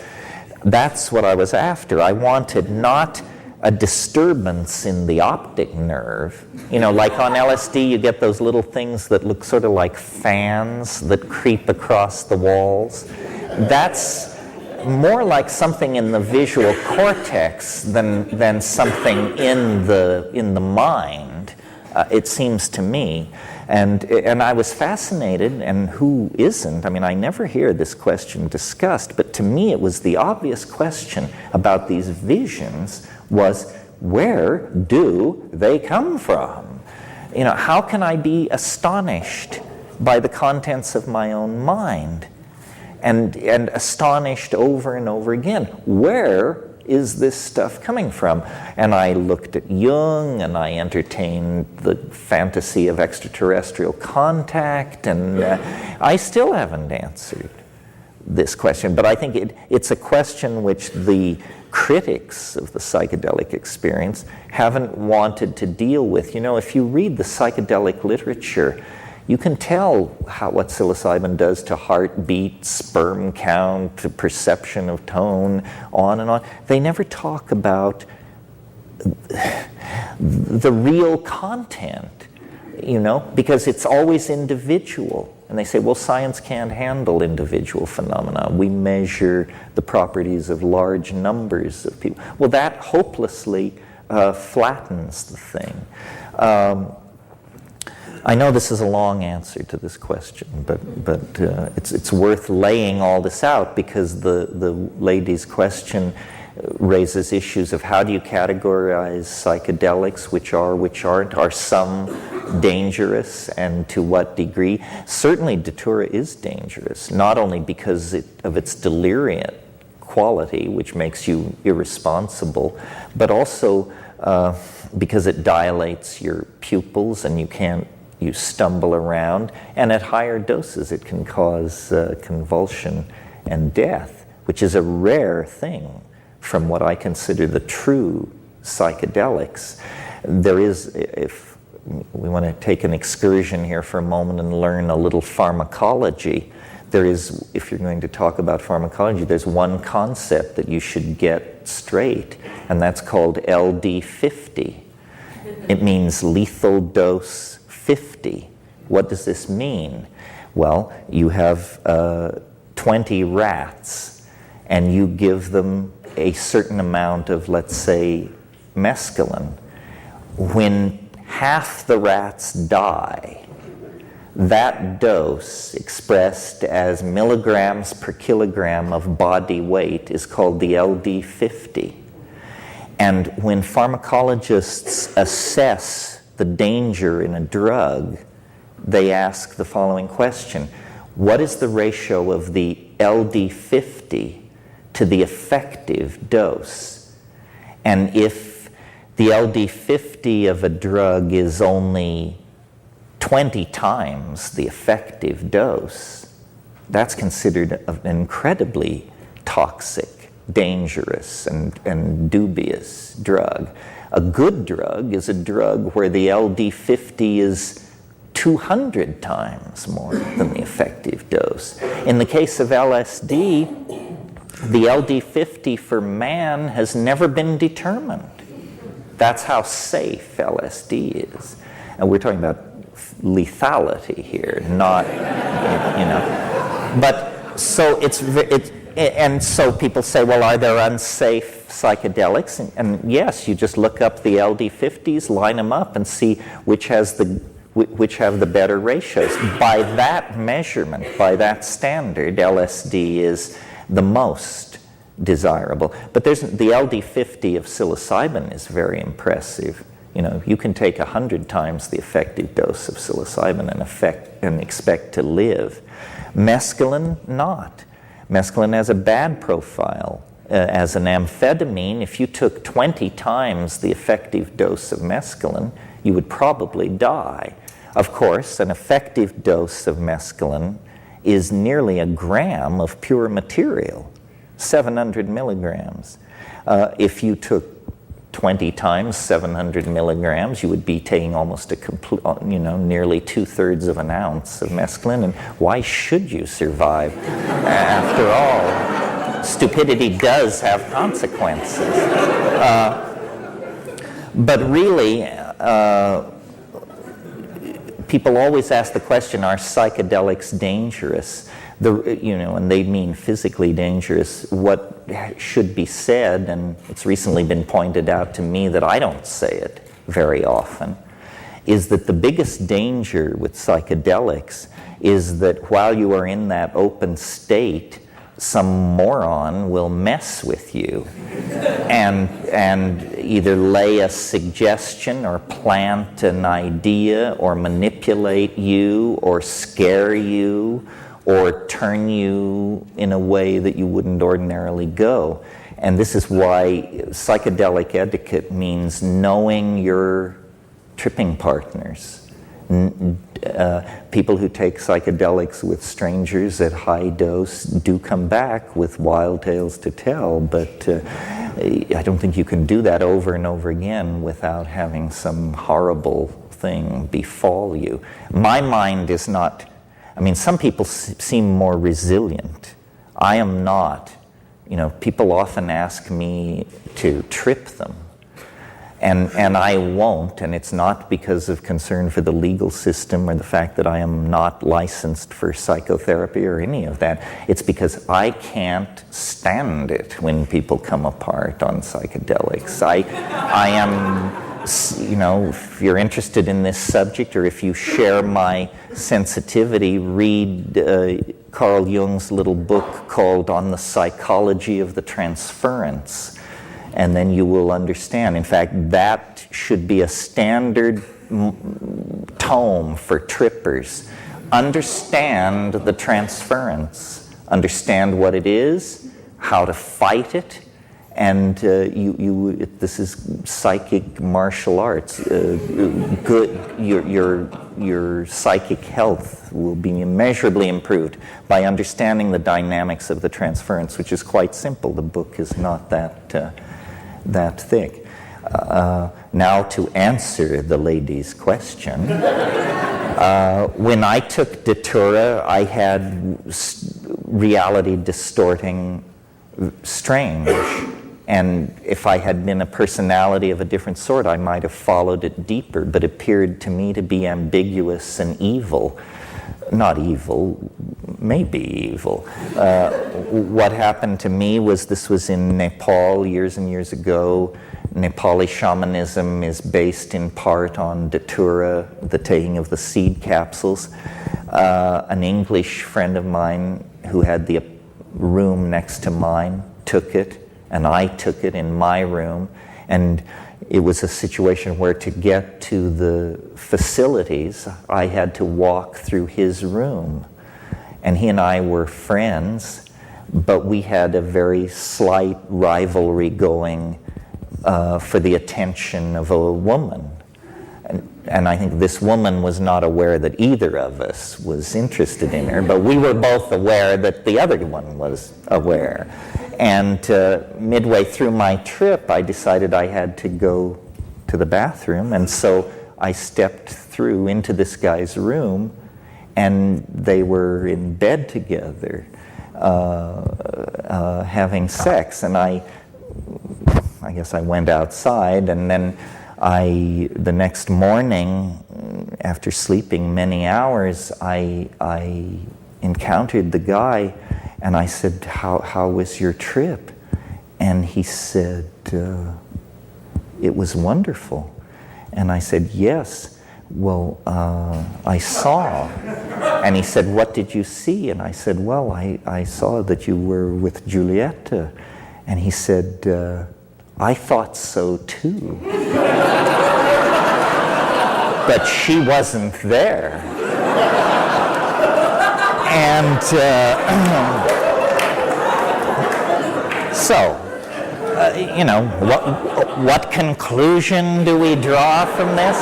That's what I was after. I wanted not a disturbance in the optic nerve. Like on LSD, you get those little things that look sort of like fans that creep across the walls. That's more like something in the visual cortex than something in the mind, it seems to me. And I was fascinated, and who isn't? I mean, I never hear this question discussed, but to me it was the obvious question about these visions was, where do they come from? How can I be astonished by the contents of my own mind? and astonished over and over again. Where is this stuff coming from? And I looked at Jung, and I entertained the fantasy of extraterrestrial contact, and I still haven't answered this question. But I think it's a question which the critics of the psychedelic experience haven't wanted to deal with. You know, if you read the psychedelic literature, you can tell what psilocybin does to heartbeat, sperm count, to perception of tone, on and on. They never talk about the real content, you know, because it's always individual. And they say, well, science can't handle individual phenomena. We measure the properties of large numbers of people. Well, that hopelessly flattens the thing. I know this is a long answer to this question, but it's worth laying all this out, because the lady's question raises issues of how do you categorize psychedelics, which aren't, are some dangerous, and to what degree? Certainly Datura is dangerous, not only because of its deliriant quality, which makes you irresponsible, but also because it dilates your pupils and you stumble around, and at higher doses it can cause convulsion and death, which is a rare thing from what I consider the true psychedelics. There is, if we want to take an excursion here for a moment and learn a little pharmacology, there is, if you're going to talk about pharmacology, there's one concept that you should get straight, and that's called LD50. It means lethal dose 50. What does this mean? Well, you have 20 rats, and you give them a certain amount of, let's say, mescaline. When half the rats die, that dose, expressed as milligrams per kilogram of body weight, is called the LD50. And when pharmacologists assess the danger in a drug, they ask the following question: what is the ratio of the LD50 to the effective dose? And if the LD50 of a drug is only 20 times the effective dose, that's considered an incredibly toxic, dangerous, and dubious drug. A good drug is a drug where the LD50 is 200 times more than the effective dose. In the case of LSD, the LD50 for man has never been determined. That's how safe LSD is. And we're talking about lethality here, not, you know. But so and so people say, well, are there unsafe psychedelics? And yes, you just look up the LD50s, line them up, and see which have the better ratios. By that measurement, by that standard, LSD is the most desirable. But the LD50 of psilocybin is very impressive. You know, you can take 100 times the effective dose of psilocybin and expect to live. Mescaline, not. Mescaline has a bad profile. As an amphetamine, if you took 20 times the effective dose of mescaline, you would probably die. Of course, an effective dose of mescaline is nearly a gram of pure material, 700 milligrams. If you took 20 times 700 milligrams, you would be taking almost nearly 2/3 of an ounce of mescaline. And why should you survive? After all, stupidity does have consequences. But really, people always ask the question, are psychedelics dangerous? And they mean physically dangerous. What should be said, and it's recently been pointed out to me that I don't say it very often, is that the biggest danger with psychedelics is that while you are in that open state, some moron will mess with you and either lay a suggestion or plant an idea or manipulate you or scare you or turn you in a way that you wouldn't ordinarily go. And this is why psychedelic etiquette means knowing your tripping partners. People who take psychedelics with strangers at high dose do come back with wild tales to tell, but I don't think you can do that over and over again without having some horrible thing befall you. My mind is not, I mean, some people seem more resilient. I am not. You know, people often ask me to trip them, and I won't, and it's not because of concern for the legal system or the fact that I am not licensed for psychotherapy or any of that. It's because I can't stand it when people come apart on psychedelics. I am, you know, if you're interested in this subject or if you share my sensitivity, read Carl Jung's little book called On the Psychology of the Transference, and then you will understand. In fact, that should be a standard tome for trippers. Understand the transference. Understand what it is, how to fight it, and this is psychic martial arts. Your psychic health will be immeasurably improved by understanding the dynamics of the transference, which is quite simple. The book is not that thick. Now to answer the lady's question, when I took Datura, I had reality distorting strange. And if I had been a personality of a different sort, I might have followed it deeper, but it appeared to me to be ambiguous and evil. Not evil, maybe evil. What happened to me was, this was in Nepal years and years ago. Nepali shamanism is based in part on Datura, the taking of the seed capsules. An English friend of mine who had the room next to mine took it, and I took it in my room, and it was a situation where to get to the facilities, I had to walk through his room. And he and I were friends, but we had a very slight rivalry going for the attention of a woman. And I think this woman was not aware that either of us was interested in her, but we were both aware that the other one was aware. And midway through my trip, I decided I had to go to the bathroom, and so I stepped through into this guy's room, and they were in bed together, having sex. And I guess I went outside, and then the next morning, after sleeping many hours, I encountered the guy, and I said, how was your trip? And he said, it was wonderful. And I said, yes. Well, I saw. And he said, what did you see? And I said, well, I saw that you were with Julieta. And he said, I thought so too. But she wasn't there. And so, you know, what conclusion do we draw from this?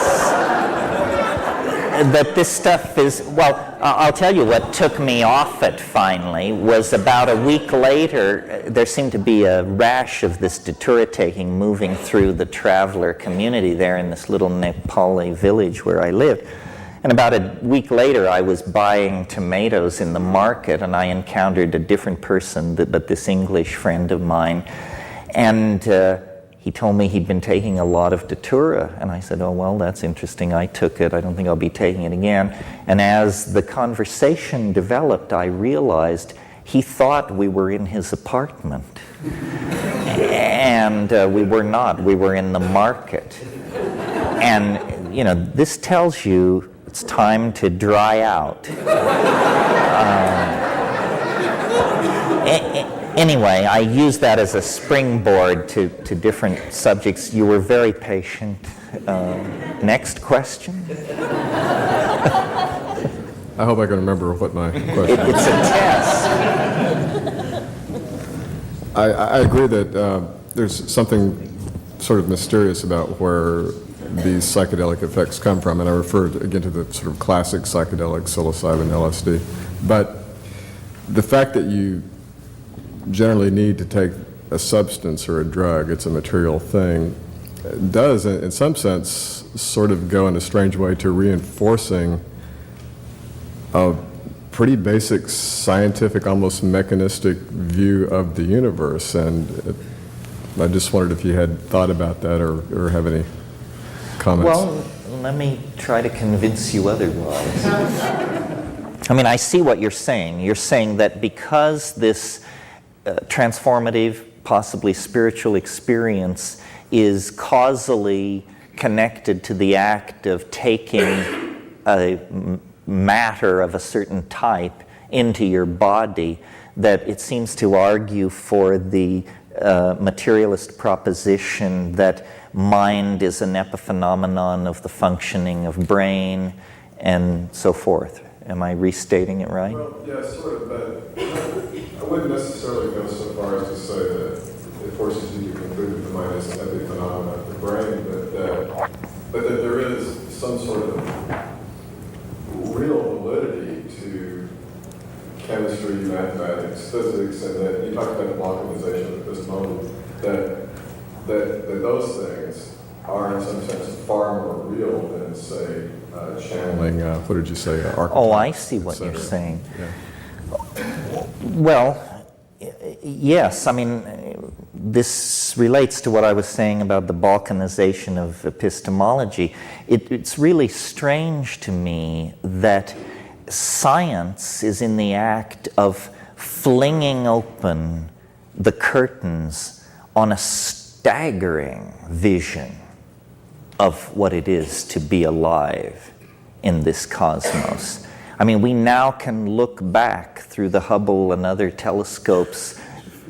That this stuff is, well, I'll tell you what took me off it finally was about a week later, there seemed to be a rash of this Datura taking moving through the traveler community there in this little Nepali village where I lived. And about a week later, I was buying tomatoes in the market, and I encountered a different person, but this English friend of mine. And he told me he'd been taking a lot of Datura. And I said, oh, well, that's interesting. I took it. I don't think I'll be taking it again. And as the conversation developed, I realized he thought we were in his apartment. And we were not. We were in the market. And, you know, this tells you it's time to dry out. Anyway, I use that as a springboard to different subjects. You were very patient. Next question. I hope I can remember what my question is. It's a test. I agree that there's something sort of mysterious about where these psychedelic effects come from, and I refer again to the sort of classic psychedelic psilocybin, LSD. But the fact that you generally need to take a substance or a drug, it's a material thing, does, in some sense, sort of go in a strange way to reinforcing a pretty basic scientific, almost mechanistic view of the universe. And I just wondered if you had thought about that or have any comments. Well, let me try to convince you otherwise. I mean, I see what you're saying. You're saying that because this transformative, possibly spiritual experience is causally connected to the act of taking a matter of a certain type into your body, that it seems to argue for the materialist proposition that mind is an epiphenomenon of the functioning of brain and so forth. Am I restating it right? Well, yeah, sort of, but I wouldn't necessarily go so far as to say that it forces you to conclude that the mind is an epiphenomenon of the brain, but that there is some sort of real validity to chemistry, mathematics, physics, and that you talked about the balkanization at this moment, that those things are in some sense far more real than, say, channeling, what did you say, archetypes, Oh, I see what you're saying. Yeah. Well, yes, I mean, this relates to what I was saying about the balkanization of epistemology. It's really strange to me that science is in the act of flinging open the curtains on a staggering vision of what it is to be alive in this cosmos. I mean, we now can look back through the Hubble and other telescopes,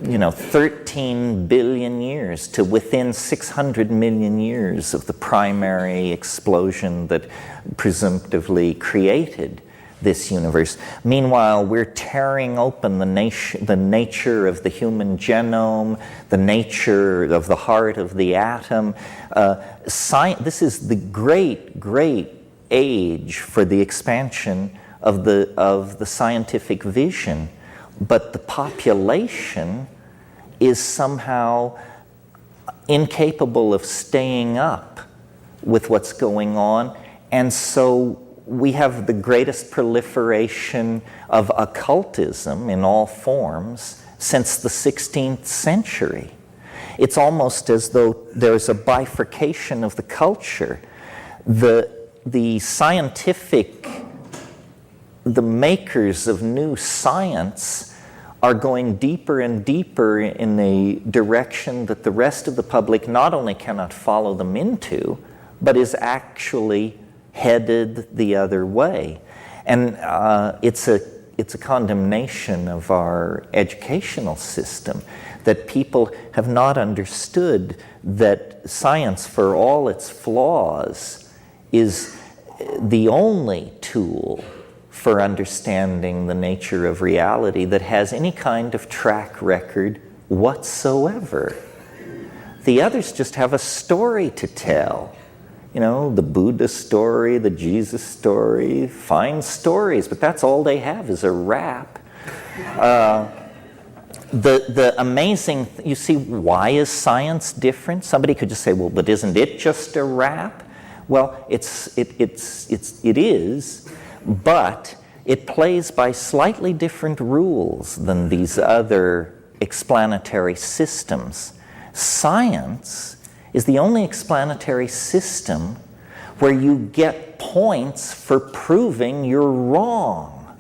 13 billion years to within 600 million years of the primary explosion that presumptively created this universe. Meanwhile, we're tearing open the nature of the human genome, the nature of the heart of the atom. This is the great, great age for the expansion of the scientific vision, but the population is somehow incapable of staying up with what's going on, and so we have the greatest proliferation of occultism in all forms since the 16th century. It's almost as though there's a bifurcation of the culture. The scientific, the makers of new science are going deeper and deeper in a direction that the rest of the public not only cannot follow them into, but is actually headed the other way. And it's a condemnation of our educational system, that people have not understood that science, for all its flaws, is the only tool for understanding the nature of reality that has any kind of track record whatsoever. The others just have a story to tell. The Buddha story, the Jesus story, fine stories, but that's all they have is a rap. The amazing, you see, why is science different? Somebody could just say, well, but isn't it just a rap? Well, it is, but it plays by slightly different rules than these other explanatory systems. Science is the only explanatory system where you get points for proving you're wrong.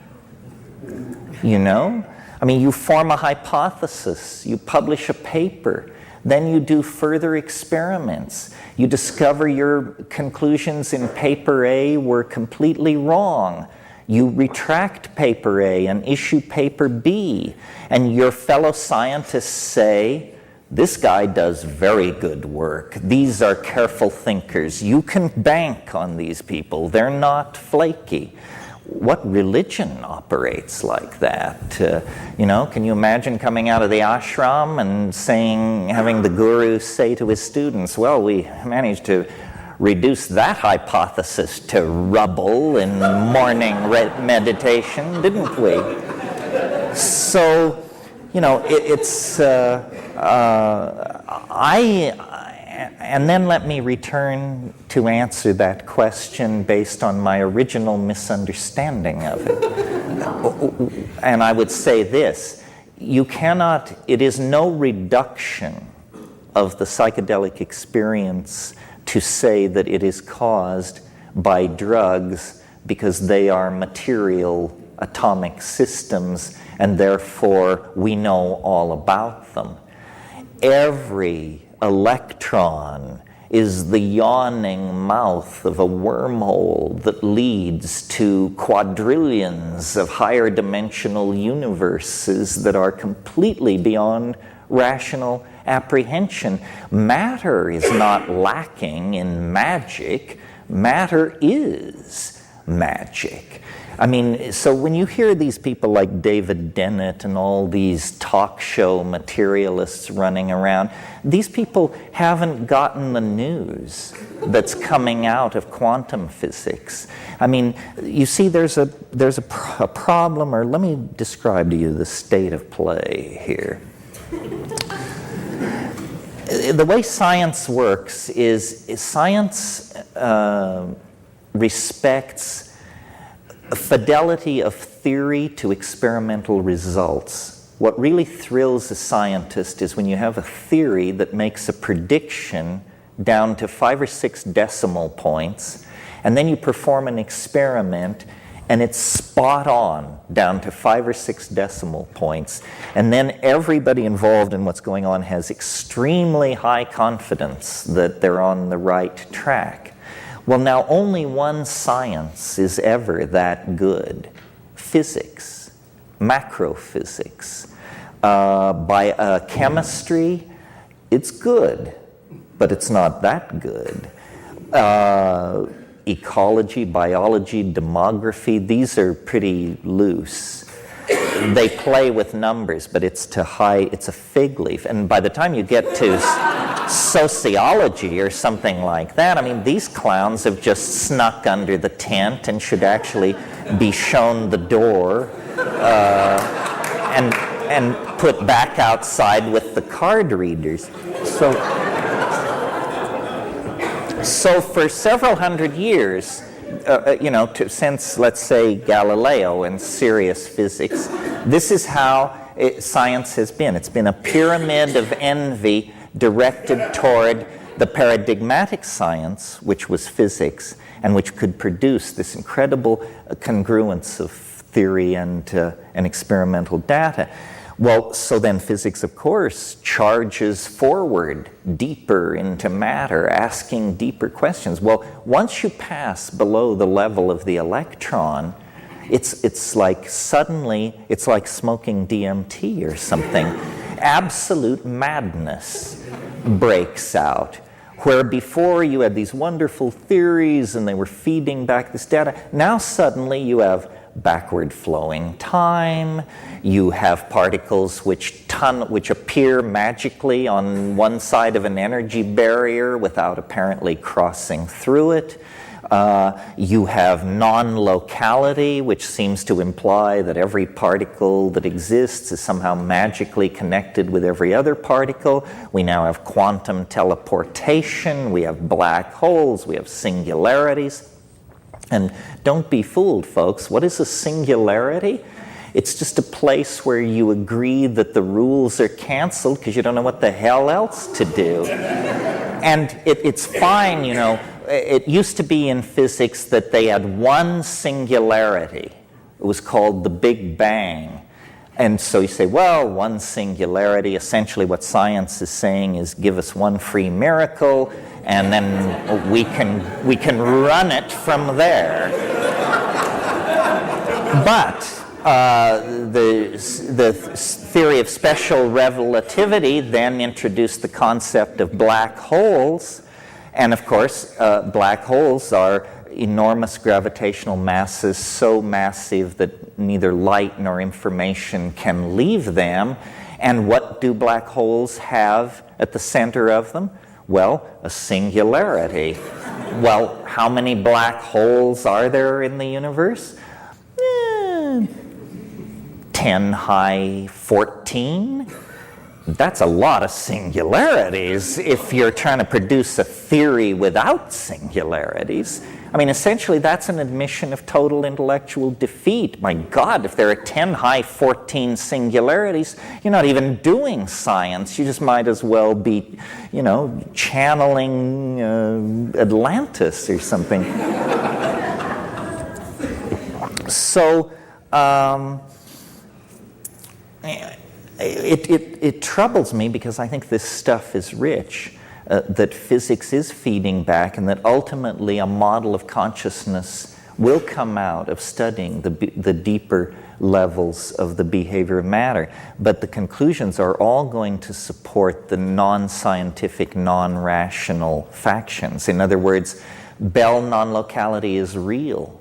I mean, you form a hypothesis, you publish a paper, then you do further experiments. You discover your conclusions in paper A were completely wrong. You retract paper A and issue paper B, and your fellow scientists say, this guy does very good work. These are careful thinkers. You can bank on these people. They're not flaky. what religion operates like that? Can you imagine coming out of the ashram and having the guru say to his students, well, we managed to reduce that hypothesis to rubble in morning meditation, didn't we? So, and then let me return to answer that question based on my original misunderstanding of it. And I would say this, it is no reduction of the psychedelic experience to say that it is caused by drugs because they are material atomic systems and therefore we know all about them. Every electron is the yawning mouth of a wormhole that leads to quadrillions of higher dimensional universes that are completely beyond rational apprehension. Matter is not lacking in magic. Matter is magic. I mean, so when you hear these people like David Dennett and all these talk show materialists running around, these people haven't gotten the news that's coming out of quantum physics. I mean, you see, there's a problem, or let me describe to you the state of play here. The way science works is science respects fidelity of theory to experimental results. What really thrills a scientist is when you have a theory that makes a prediction down to 5 or 6 decimal points, and then you perform an experiment and it's spot on down to 5 or 6 decimal points. And then everybody involved in what's going on has extremely high confidence that they're on the right track. Well, now only one science is ever that good: physics, macrophysics. Chemistry, it's good, but it's not that good. Ecology, biology, demography, these are pretty loose. They play with numbers, but it's a fig leaf. And by the time you get to sociology or something like that, I mean, these clowns have just snuck under the tent and should actually be shown the door and put back outside with the card readers. So for several hundred years, since, let's say, Galileo and serious physics, this is how science has been. It's been a pyramid of envy directed toward the paradigmatic science, which was physics, and which could produce this incredible congruence of theory and experimental data. Well, so then physics, of course, charges forward deeper into matter, asking deeper questions. Well, once you pass below the level of the electron, it's like suddenly, it's like smoking DMT or something. Absolute madness breaks out. Where before you had these wonderful theories and they were feeding back this data, now suddenly you have backward flowing time, you have particles which appear magically on one side of an energy barrier without apparently crossing through it. You have non-locality, which seems to imply that every particle that exists is somehow magically connected with every other particle. We now have quantum teleportation, we have black holes, we have singularities. And don't be fooled, folks. What is a singularity? It's just a place where you agree that the rules are canceled because you don't know what the hell else to do. And it's fine, It used to be in physics that they had one singularity. It was called the Big Bang. And so you say, well, one singularity, essentially what science is saying is give us one free miracle, and then we can run it from there. But the theory of special relativity then introduced the concept of black holes. And of course, black holes are enormous gravitational masses so massive that neither light nor information can leave them. And what do black holes have at the center of them? Well, a singularity. Well, how many black holes are there in the universe? 10 high 14. That's a lot of singularities if you're trying to produce a theory without singularities. I mean, essentially, that's an admission of total intellectual defeat. My God, if there are 10 high 14 singularities, you're not even doing science. You just might as well be, channeling Atlantis or something. So, it troubles me because I think this stuff is rich, that physics is feeding back, and that ultimately a model of consciousness will come out of studying the deeper levels of the behavior of matter. But the conclusions are all going to support the non-scientific, non-rational factions. In other words, Bell non-locality is real.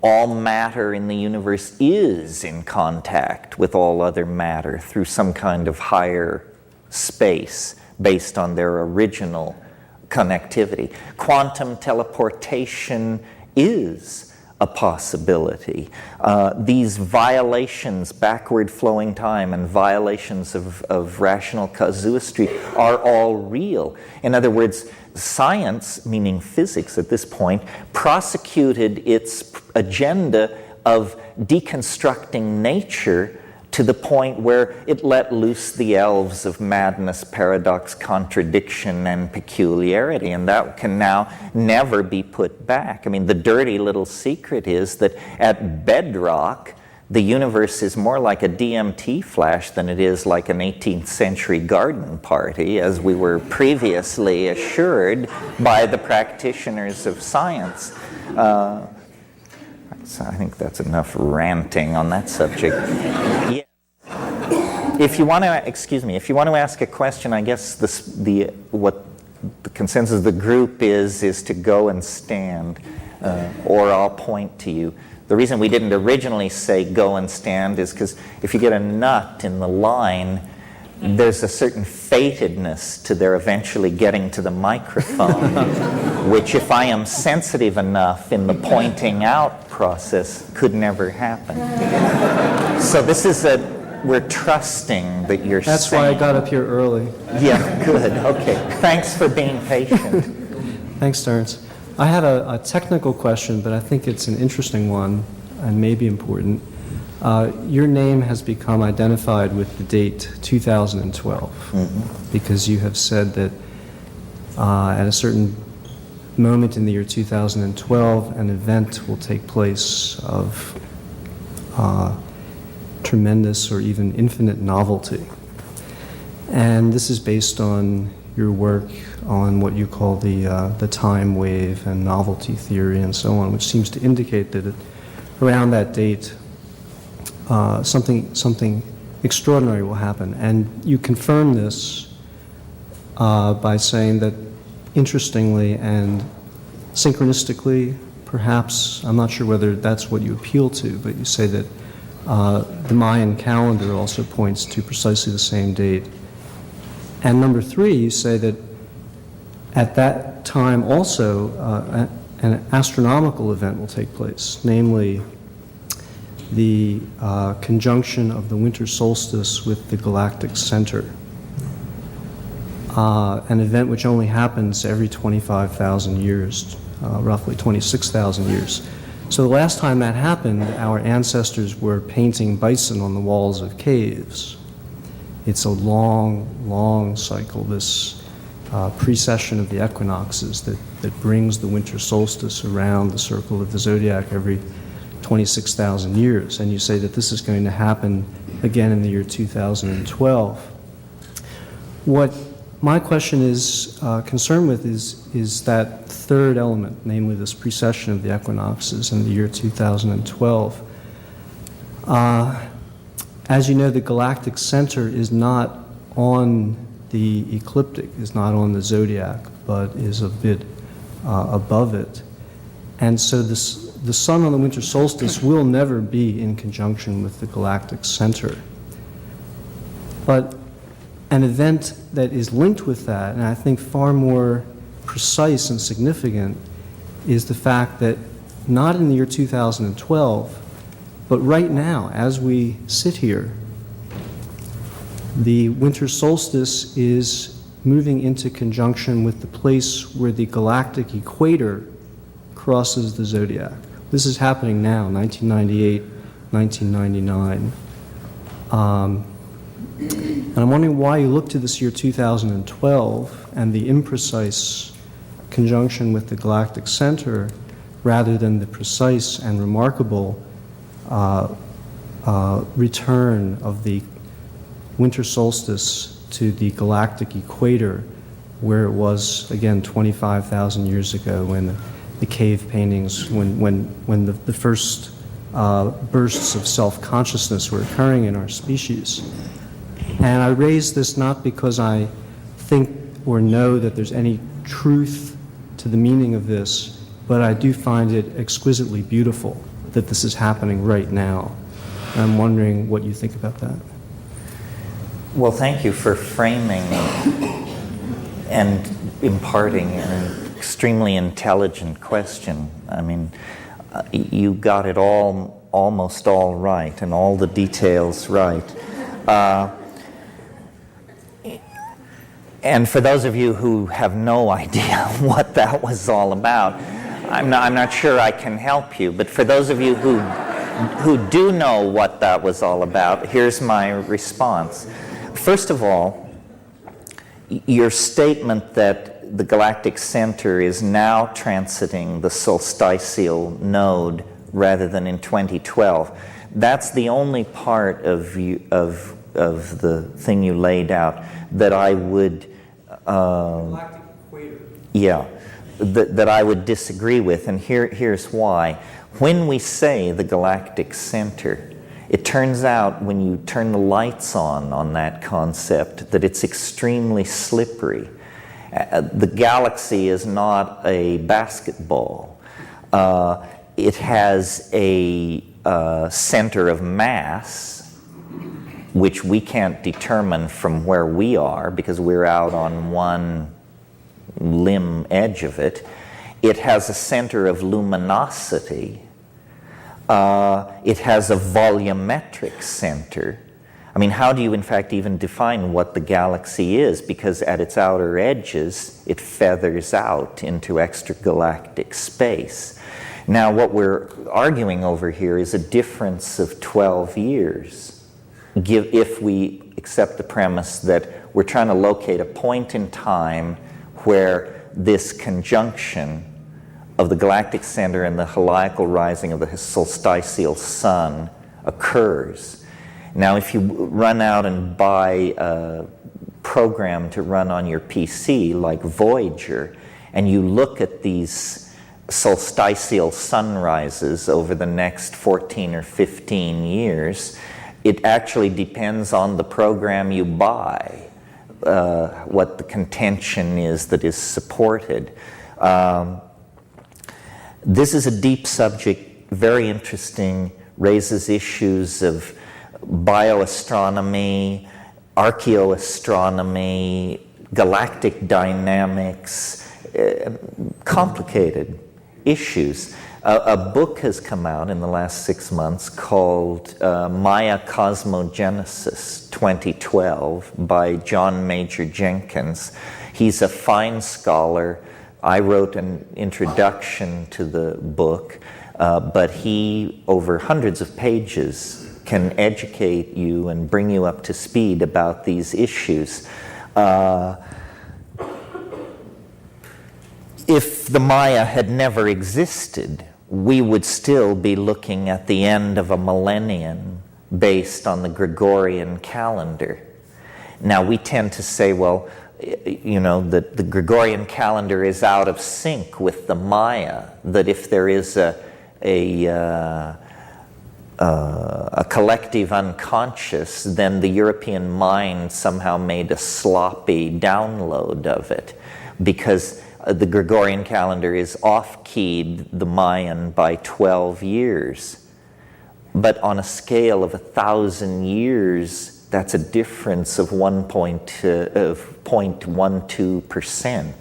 All matter in the universe is in contact with all other matter through some kind of higher space based on their original connectivity. Quantum teleportation is a possibility. These violations, backward flowing time, and violations of rational casuistry are all real. In other words, science, meaning physics at this point, prosecuted its agenda of deconstructing nature to the point where it let loose the elves of madness, paradox, contradiction, and peculiarity, and that can now never be put back. I mean, the dirty little secret is that at bedrock, the universe is more like a DMT flash than it is like an 18th century garden party, as we were previously assured by the practitioners of science. So I think that's enough ranting on that subject. Yeah. If you want to ask a question, I guess what the consensus of the group is to go and stand, or I'll point to you. The reason we didn't originally say go and stand is because if you get a nut in the line, there's a certain fatedness to their eventually getting to the microphone, which if I am sensitive enough in the pointing out process could never happen. So this is we're trusting that you're That's saying. why I got up here early. Yeah, good, okay. Thanks for being patient. Thanks, Terence. I had a technical question, but I think it's an interesting one and maybe important. Your name has become identified with the date 2012 because you have said that at a certain moment in the year 2012, an event will take place of tremendous or even infinite novelty. And this is based on your work on what you call the time wave and novelty theory and so on, which seems to indicate that around that date, something extraordinary will happen. And you confirm this by saying that, interestingly and synchronistically, perhaps, I'm not sure whether that's what you appeal to, but you say that the Mayan calendar also points to precisely the same date. And number three, you say that at that time also an astronomical event will take place, namely the conjunction of the winter solstice with the galactic center, an event which only happens every 25,000 years, roughly 26,000 years. So the last time that happened, our ancestors were painting bison on the walls of caves. It's a long, long cycle, this precession of the equinoxes that brings the winter solstice around the circle of the zodiac every 26,000 years. And you say that this is going to happen again in the year 2012. What my question is concerned with is that third element, namely this precession of the equinoxes in the year 2012. As you know, the galactic center is not on the ecliptic, is not on the zodiac, but is a bit above it. And so the sun on the winter solstice will never be in conjunction with the galactic center. But an event that is linked with that, and I think far more precise and significant, is the fact that not in the year 2012, but right now, as we sit here, the winter solstice is moving into conjunction with the place where the galactic equator crosses the zodiac. This is happening now, 1998, 1999. And I'm wondering why you look to this year 2012 and the imprecise conjunction with the galactic center rather than the precise and remarkable return of the winter solstice to the galactic equator, where it was, again, 25,000 years ago when the cave paintings, when the first bursts of self-consciousness were occurring in our species. And I raise this not because I think or know that there's any truth to the meaning of this, but I do find it exquisitely beautiful that this is happening right now. And I'm wondering what you think about that. Well, thank you for framing and imparting an extremely intelligent question. I mean, you got it almost all right, and all the details right. And for those of you who have no idea what that was all about, I'm not sure I can help you. But for those of you who do know what that was all about, here's my response. First of all, your statement that the galactic center is now transiting the solstitial node rather than in 2012, that's the only part of the thing you laid out that I would galactic equator. Yeah, that I would disagree with, and here's why. When we say the galactic center, it turns out when you turn the lights on that concept that it's extremely slippery. The galaxy is not a basketball. It has a center of mass, which we can't determine from where we are because we're out on one limb edge of it. It has a center of luminosity. It has a volumetric center. I mean, how do you in fact even define what the galaxy is? Because at its outer edges, it feathers out into extragalactic space. Now, what we're arguing over here is a difference of 12 years. If we accept the premise that we're trying to locate a point in time where this conjunction of the galactic center and the heliacal rising of the solstitial sun occurs. Now, if you run out and buy a program to run on your PC like Voyager, and you look at these solstitial sunrises over the next 14 or 15 years, it actually depends on the program you buy, what the contention is that is supported. This is a deep subject, very interesting, raises issues of bioastronomy, archaeoastronomy, galactic dynamics, complicated issues. A book has come out in the last 6 months called Maya Cosmogenesis 2012 by John Major Jenkins. He's a fine scholar. I wrote an introduction to the book, but he, over hundreds of pages, can educate you and bring you up to speed about these issues. If the Maya had never existed, we would still be looking at the end of a millennium based on the Gregorian calendar. Now, we tend to say, well, you know, that the Gregorian calendar is out of sync with the Maya, that if there is a collective unconscious, then the European mind somehow made a sloppy download of it. Because the Gregorian calendar is off-keyed the Mayan by 12 years. But on a scale of 1,000 years, that's a difference of 0.12%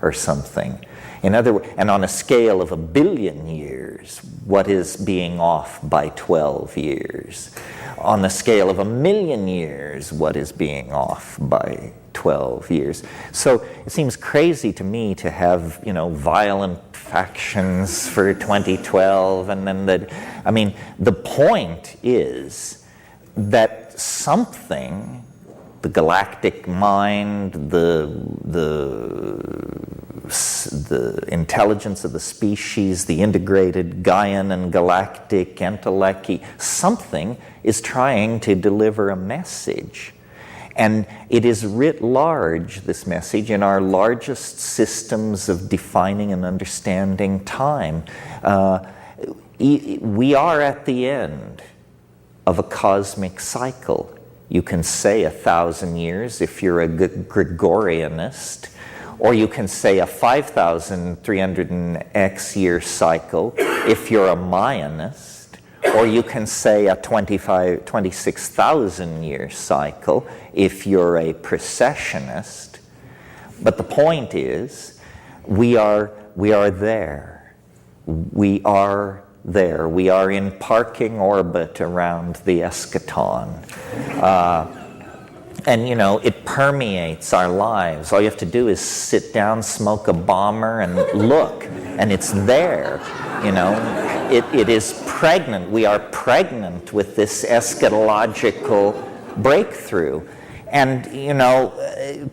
or something. In other words, and on a scale of 1 billion years, what is being off by 12 years? On the scale of 1 million years, what is being off by 12 years? So it seems crazy to me to have, violent factions for 2012, and then the point is that something, the galactic mind, the intelligence of the species, the integrated Gaian and galactic entelechy, something is trying to deliver a message. And it is writ large, this message, in our largest systems of defining and understanding time. We are at the end of a cosmic cycle. You can say 1,000 years if you're a Gregorianist, or you can say a 5,300x year cycle if you're a Mayanist, or you can say a 26,000 year cycle if you're a precessionist. But the point is, we are there. We are there. We are in parking orbit around the eschaton. And it permeates our lives. All you have to do is sit down, smoke a bomber, and look, and it's there. It is pregnant. We are pregnant with this eschatological breakthrough. And,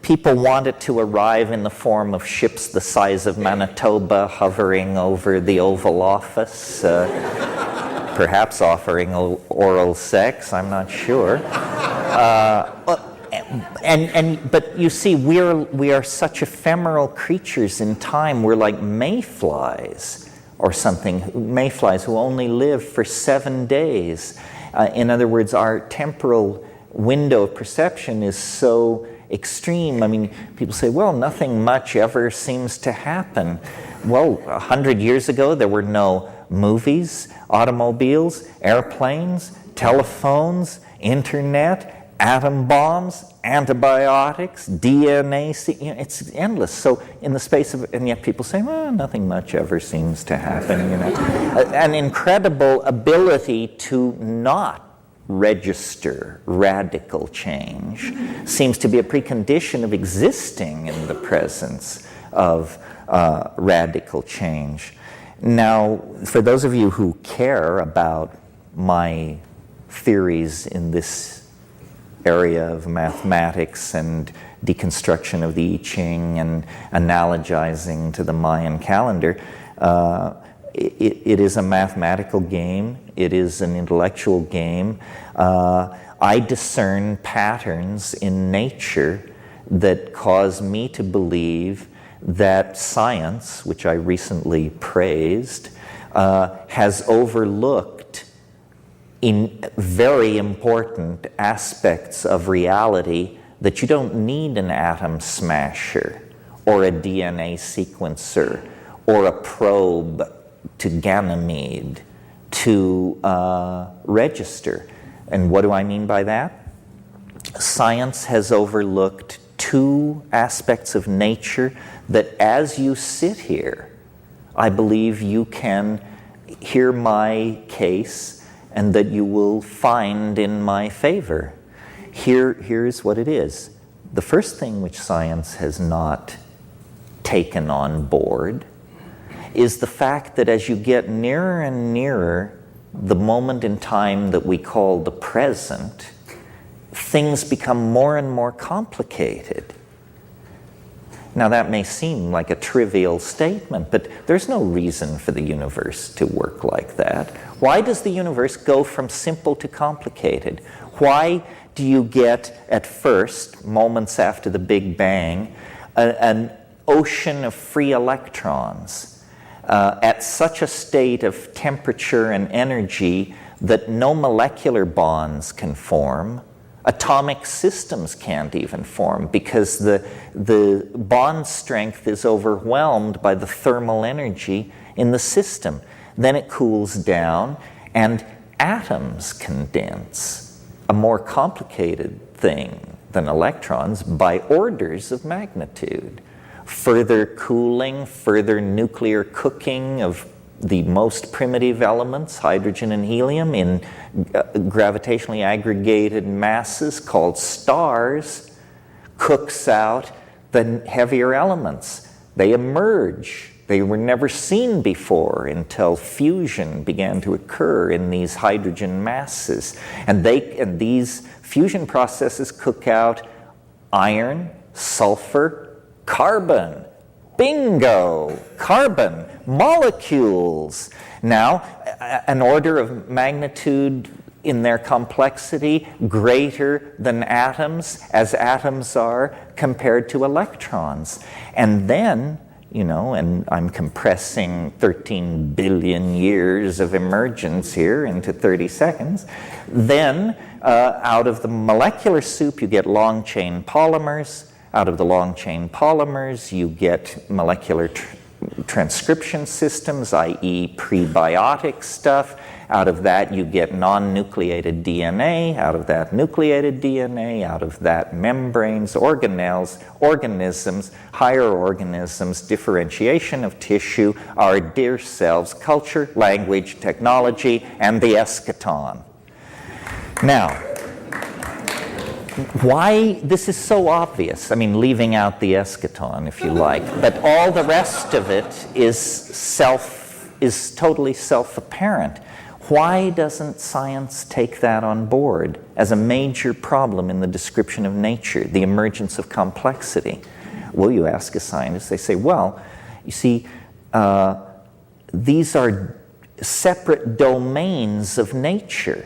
people want it to arrive in the form of ships the size of Manitoba hovering over the Oval Office, perhaps offering oral sex, I'm not sure. But you see, we are such ephemeral creatures in time. We're like mayflies or something, mayflies who only live for 7 days. In other words, our temporal window of perception is so extreme. People say, well, nothing much ever seems to happen. Well, 100 years ago, there were no movies, automobiles, airplanes, telephones, internet, atom bombs, antibiotics, DNA, it's endless. So in the space of, and yet people say, well, nothing much ever seems to happen. An incredible ability to not register radical change seems to be a precondition of existing in the presence of radical change. Now, for those of you who care about my theories in this area of mathematics and deconstruction of the I Ching and analogizing to the Mayan calendar, it is a mathematical game. It is an intellectual game. I discern patterns in nature that cause me to believe that science, which I recently praised, has overlooked in very important aspects of reality that you don't need an atom smasher or a DNA sequencer or a probe to Ganymede to register. And what do I mean by that? Science has overlooked two aspects of nature that as you sit here, I believe you can hear my case and that you will find in my favor. Here's what it is. The first thing which science has not taken on board is the fact that as you get nearer and nearer the moment in time that we call the present, things become more and more complicated. Now that may seem like a trivial statement, but there's no reason for the universe to work like that. Why does the universe go from simple to complicated? Why do you get, at first, moments after the Big Bang, an ocean of free electrons at such a state of temperature and energy that no molecular bonds can form, Atomic systems can't even form because the bond strength is overwhelmed by the thermal energy in the system. Then it cools down and atoms condense, a more complicated thing than electrons by orders of magnitude. Further cooling, further nuclear cooking of the most primitive elements, hydrogen and helium, in gravitationally aggregated masses called stars, cooks out the heavier elements. They emerge. They were never seen before until fusion began to occur in these hydrogen masses. And these fusion processes cook out iron, sulfur, carbon. Bingo! Carbon, molecules. Now, an order of magnitude in their complexity greater than atoms, as atoms are compared to electrons. And then, and I'm compressing 13 billion years of emergence here into 30 seconds, then out of the molecular soup you get long-chain polymers. Out of the long-chain polymers, you get molecular transcription systems, i.e. prebiotic stuff. Out of that, you get non-nucleated DNA. Out of that, nucleated DNA. Out of that, membranes, organelles, organisms, higher organisms, differentiation of tissue, our dear selves, culture, language, technology, and the eschaton. Now, why this is so obvious, leaving out the eschaton if you like, but all the rest of it is totally self-apparent. Why doesn't science take that on board as a major problem in the description of nature, the emergence of complexity? Well, you ask a scientist, they say, well, you see, these are separate domains of nature.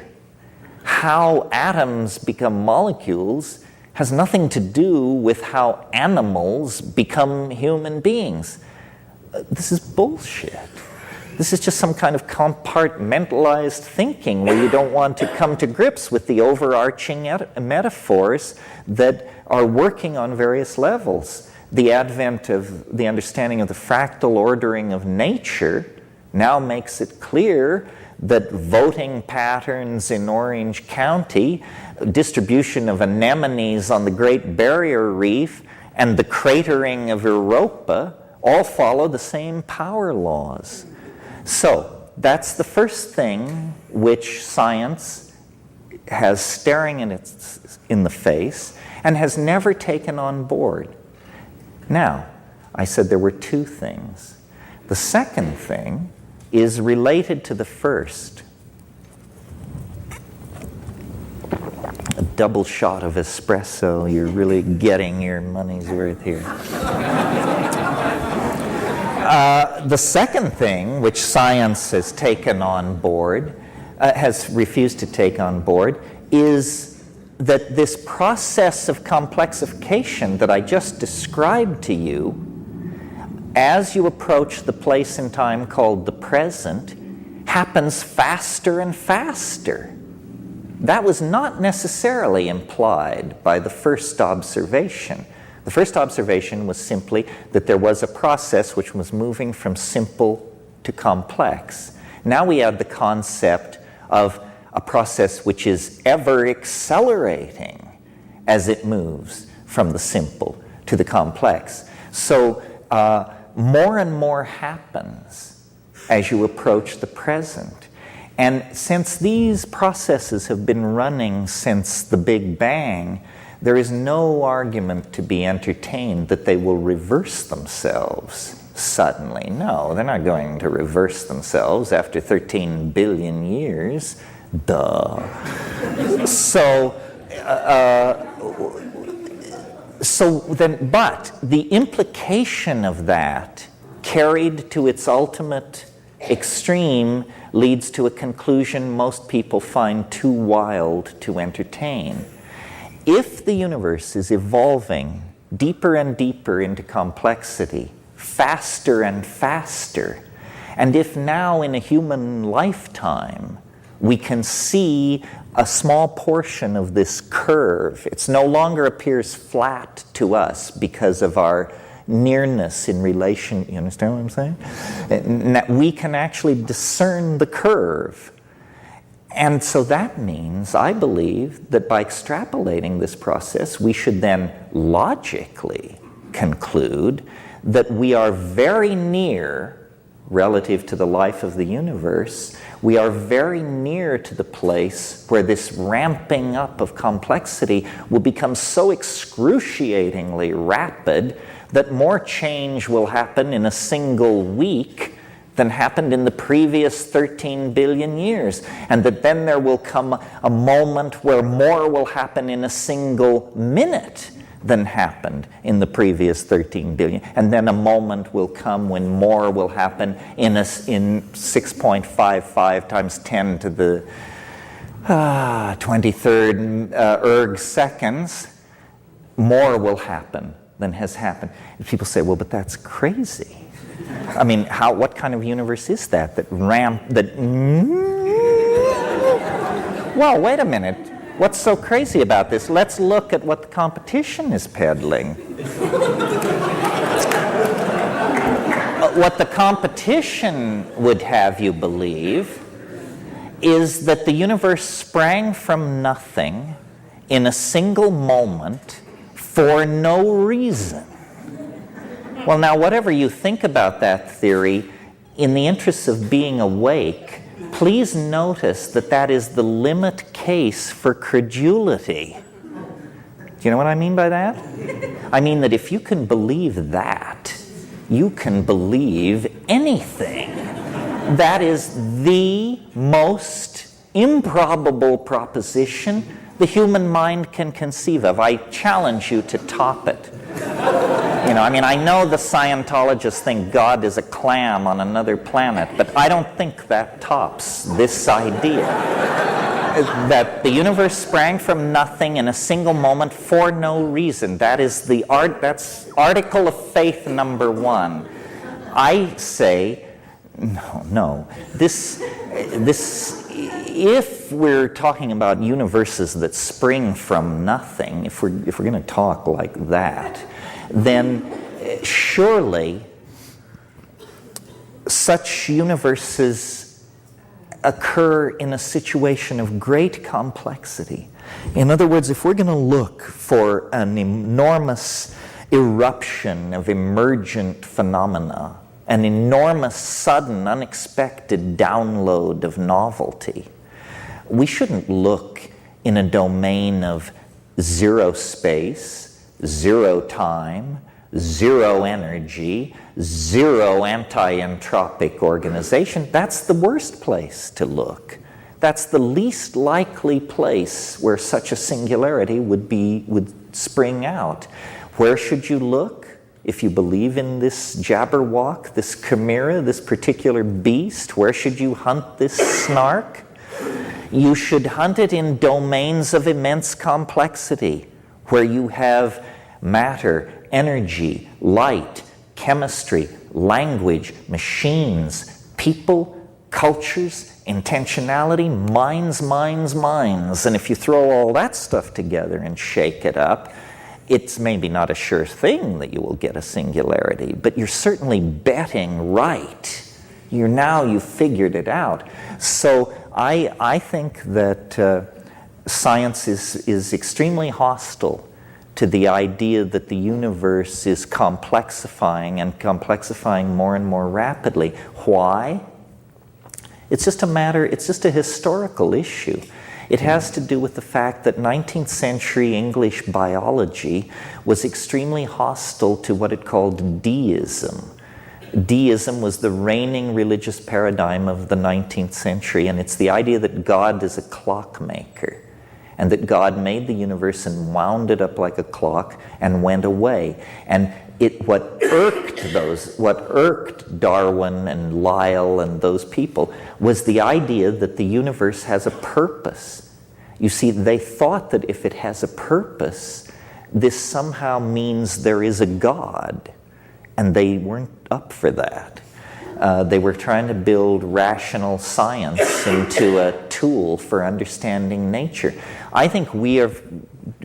How atoms become molecules has nothing to do with how animals become human beings. This is bullshit. This is just some kind of compartmentalized thinking where you don't want to come to grips with the overarching metaphors that are working on various levels. The advent of the understanding of the fractal ordering of nature now makes it clear that voting patterns in Orange County, distribution of anemones on the Great Barrier Reef, and the cratering of Europa all follow the same power laws. So that's the first thing which science has staring in the face and has never taken on board. Now, I said there were two things. The second thing is related to the first. A double shot of espresso, you're really getting your money's worth here. The second thing, which science has taken on board, has refused to take on board, is that this process of complexification that I just described to you, as you approach the place in time called the present, happens faster and faster. That was not necessarily implied by the first observation. The first observation was simply that there was a process which was moving from simple to complex. Now we add the concept of a process which is ever accelerating as it moves from the simple to the complex. So more and more happens as you approach the present. And since these processes have been running since the Big Bang, there is no argument to be entertained that they will reverse themselves suddenly. No, they're not going to reverse themselves after 13 billion years. Duh. But the implication of that, carried to its ultimate extreme, leads to a conclusion most people find too wild to entertain. If the universe is evolving deeper and deeper into complexity, faster and faster, and if now in a human lifetime We can see a small portion of this curve. It no longer appears flat to us because of our nearness in relation. You understand what I'm saying? We can actually discern the curve. And so that means, I believe, that by extrapolating this process, we should then logically conclude that we are very near, relative to the life of the universe, we are very near to the place where this ramping up of complexity will become so excruciatingly rapid that more change will happen in a single week than happened in the previous 13 billion years. And that then there will come a moment where more will happen in a single minute than happened in the previous 13 billion. And then a moment will come when more will happen in 6.55 times 10 to the 23rd erg seconds. More will happen than has happened. And people say, well, but that's crazy. I mean, what kind of universe is that? Well, wait a minute. What's so crazy about this? Let's look at what the competition is peddling. What the competition would have you believe is that the universe sprang from nothing in a single moment for no reason. Well, now, whatever you think about that theory, in the interests of being awake, please notice that that is the limit case for credulity. Do you know what I mean by that? I mean that if you can believe that, you can believe anything. That is the most improbable proposition the human mind can conceive of. I challenge you to top it. I know the Scientologists think God is a clam on another planet, but I don't think that tops this idea. That the universe sprang from nothing in a single moment for no reason. That's article of faith number 1. I say, no. If we're talking about universes that spring from nothing, if we're going to talk like that, then surely such universes occur in a situation of great complexity. In other words, if we're going to look for an enormous eruption of emergent phenomena, an enormous, sudden, unexpected download of novelty, we shouldn't look in a domain of zero space, zero time, zero energy, zero anti-entropic organization. That's the worst place to look. That's the least likely place where such a singularity would spring out. Where should you look? If you believe in this Jabberwock, this chimera, this particular beast, where should you hunt this snark? You should hunt it in domains of immense complexity, where you have matter, energy, light, chemistry, language, machines, people, cultures, intentionality, minds. And if you throw all that stuff together and shake it up, it's maybe not a sure thing that you will get a singularity, but you're certainly betting right. You've figured it out. So I think that science is extremely hostile to the idea that the universe is complexifying and complexifying more and more rapidly. Why? It's just a historical issue. It has to do with the fact that 19th century English biology was extremely hostile to what it called deism. Deism was the reigning religious paradigm of the 19th century, and it's the idea that God is a clockmaker, and that God made the universe and wound it up like a clock and went away. And what irked Darwin and Lyell and those people was the idea that the universe has a purpose. You see, they thought that if it has a purpose, this somehow means there is a God, and they weren't up for that. They were trying to build rational science into a tool for understanding nature. I think we have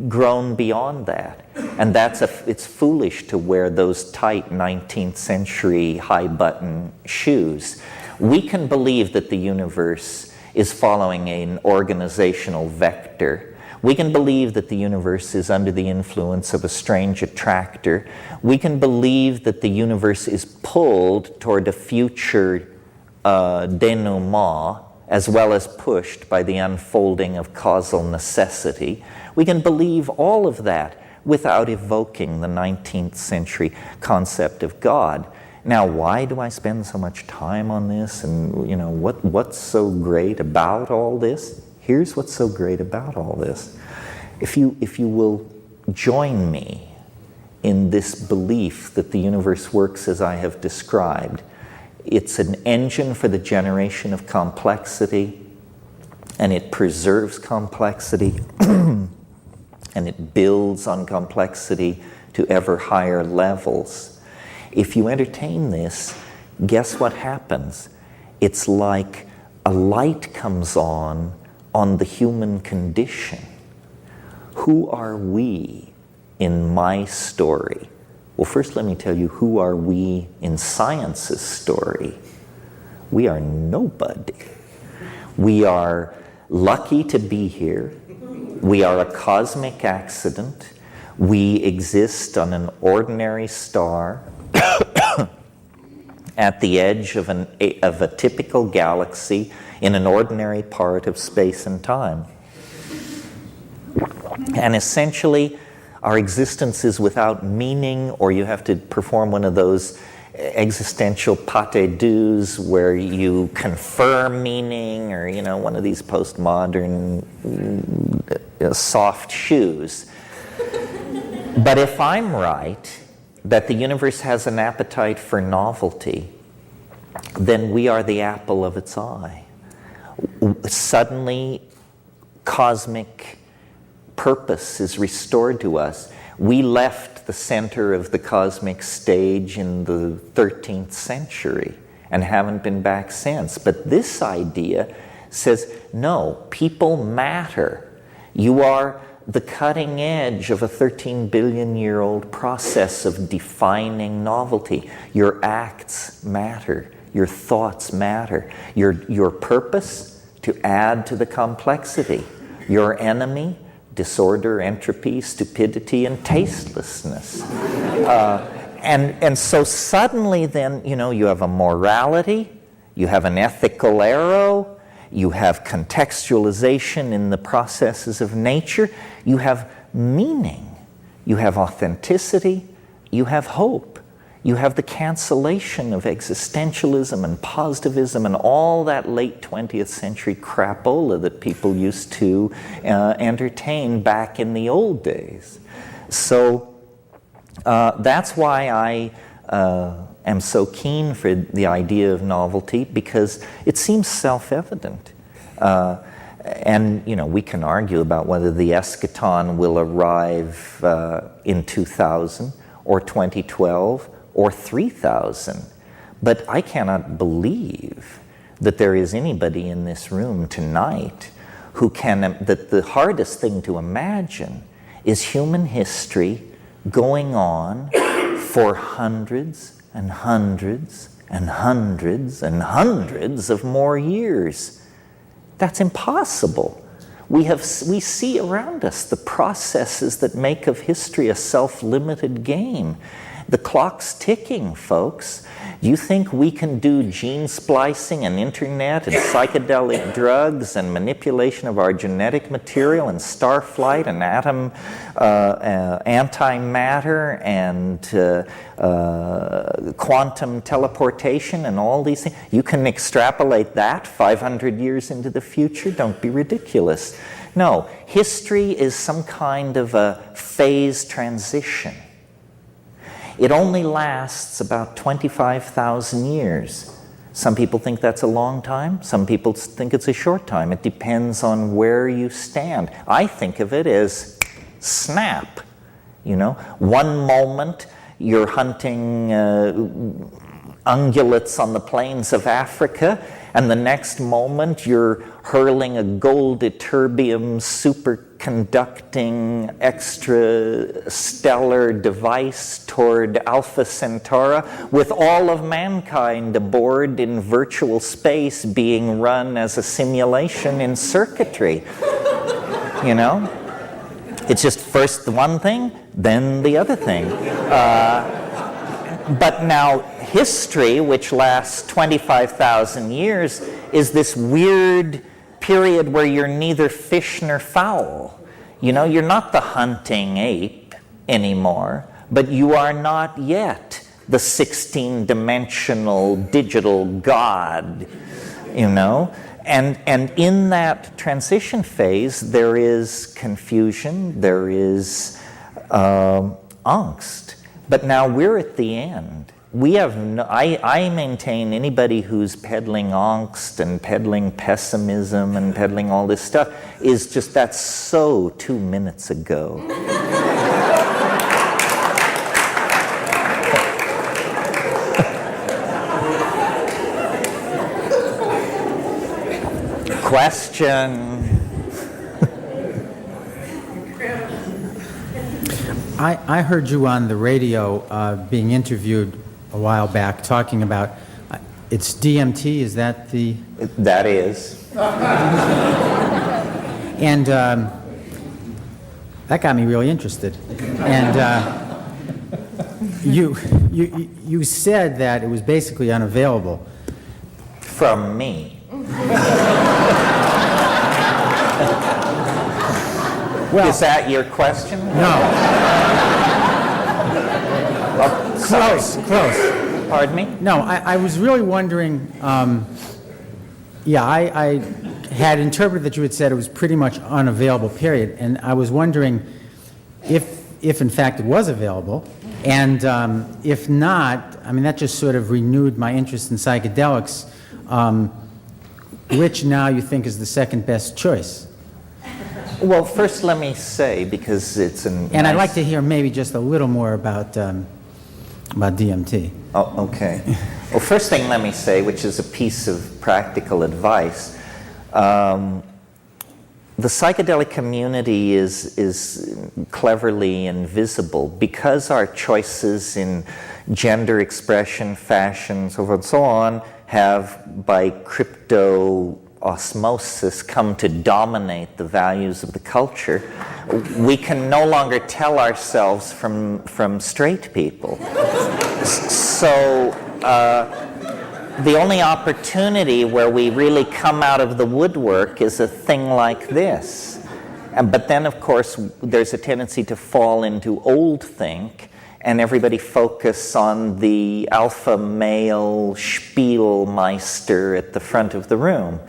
grown beyond that, and it's foolish to wear those tight 19th century high-button shoes. We can believe that the universe is following an organizational vector. We can believe that the universe is under the influence of a strange attractor. We can believe that the universe is pulled toward a future denouement, as well as pushed by the unfolding of causal necessity. We can believe all of that without evoking the 19th century concept of God. Now, why do I spend so much time on this? And what's so great about all this? Here's what's so great about all this. If you will join me in this belief that the universe works as I have described, it's an engine for the generation of complexity, and it preserves complexity, and it builds on complexity to ever higher levels. If you entertain this, guess what happens? It's like a light comes on the human condition. Who are we in my story? Well, first let me tell you, who are we in science's story? We are nobody. We are lucky to be here. We are a cosmic accident. We exist on an ordinary star at the edge of a typical galaxy in an ordinary part of space and time. And essentially, our existence is without meaning, or you have to perform one of those existential pâté douxes where you confer meaning, or one of these postmodern soft shoes. But if I'm right, that the universe has an appetite for novelty, then we are the apple of its eye. Suddenly, cosmic purpose is restored to us. We left the center of the cosmic stage in the 13th century and haven't been back since. But this idea says, no, people matter. You are the cutting edge of a 13 billion year old process of defining novelty. Your acts matter. Your thoughts matter. Your purpose, to add to the complexity. Your enemy, disorder, entropy, stupidity, and tastelessness. And so suddenly then, you have a morality, you have an ethical arrow, you have contextualization in the processes of nature, you have meaning, you have authenticity, you have hope. You have the cancellation of existentialism and positivism and all that late 20th century crapola that people used to entertain back in the old days. So that's why I am so keen for the idea of novelty, because it seems self-evident. And we can argue about whether the eschaton will arrive in 2000 or 2012 or 3000. But I cannot believe that there is anybody in this room tonight who that the hardest thing to imagine is human history going on for hundreds and hundreds and hundreds and hundreds of more years. That's impossible. We see around us the processes that make of history a self-limited game. The clock's ticking, folks. Do you think we can do gene splicing and internet and psychedelic drugs and manipulation of our genetic material and star flight and atom antimatter and quantum teleportation and all these things? You can extrapolate that 500 years into the future? Don't be ridiculous. No, history is some kind of a phase transition. It only lasts about 25,000 years. Some people think that's a long time. Some people think it's a short time. It depends on where you stand. I think of it as snap. One moment you're hunting ungulates on the plains of Africa, and the next moment you're hurling a gold ytterbium superconducting extrastellar device toward Alpha Centauri with all of mankind aboard in virtual space being run as a simulation in circuitry. You know? It's just first the one thing, then the other thing. But now history, which lasts 25,000 years, is this weird period where you're neither fish nor fowl. You know, you're not the hunting ape anymore, but you are not yet the 16-dimensional digital god, you know? And in that transition phase, there is confusion, there is angst. But now we're at the end. We have I maintain anybody who's peddling angst and peddling pessimism and peddling all this stuff is just, that's so 2 minutes ago. Question. I heard you on the radio being interviewed a while back talking about it's DMT, is that the... That is. And that got me really interested. And you said that it was basically unavailable. From me. Well, is that your question? No. Oh, Close. Pardon me? No, I was really wondering, I had interpreted that you had said it was pretty much unavailable, period, and I was wondering if in fact it was available, and if not, I mean, that just sort of renewed my interest in psychedelics, which now you think is the second best choice? Well, first let me say, because it's an... And I'd like to hear maybe just a little more about DMT. Oh, okay. Well, first thing let me say, which is a piece of practical advice, the psychedelic community is cleverly invisible because our choices in gender expression, fashion, so forth and so on, have by crypto osmosis come to dominate the values of the culture. We can no longer tell ourselves from straight people. So the only opportunity where we really come out of the woodwork is a thing like this. But then, of course, there's a tendency to fall into old think, and everybody focus on the alpha male Spielmeister at the front of the room.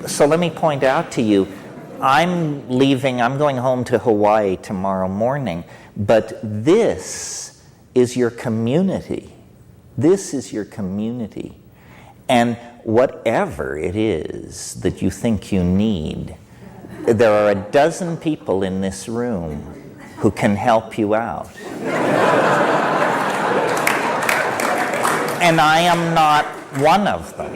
So let me point out to you, I'm going home to Hawaii tomorrow morning, but this is your community. This is your community. And whatever it is that you think you need, there are a dozen people in this room who can help you out. And I am not one of them,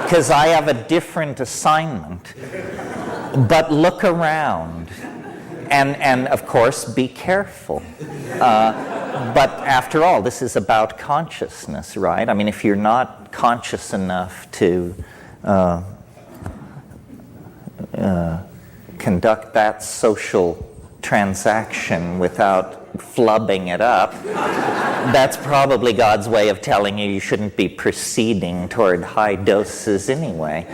because I have a different assignment. But look around, and of course, be careful. But after all, this is about consciousness, right? I mean, if you're not conscious enough to conduct that social transaction without flubbing it up, that's probably God's way of telling you shouldn't be proceeding toward high doses anyway.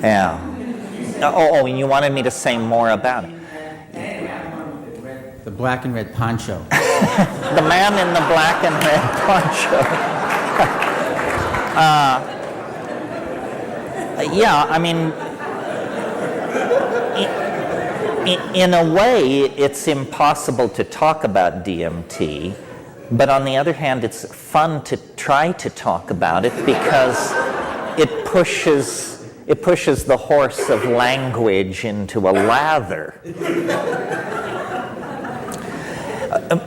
Yeah. Oh, and you wanted me to say more about it. The black and red poncho. The man in the black and red poncho. Yeah, I mean, in a way, it's impossible to talk about DMT, but on the other hand, it's fun to try to talk about it because it pushes the horse of language into a lather.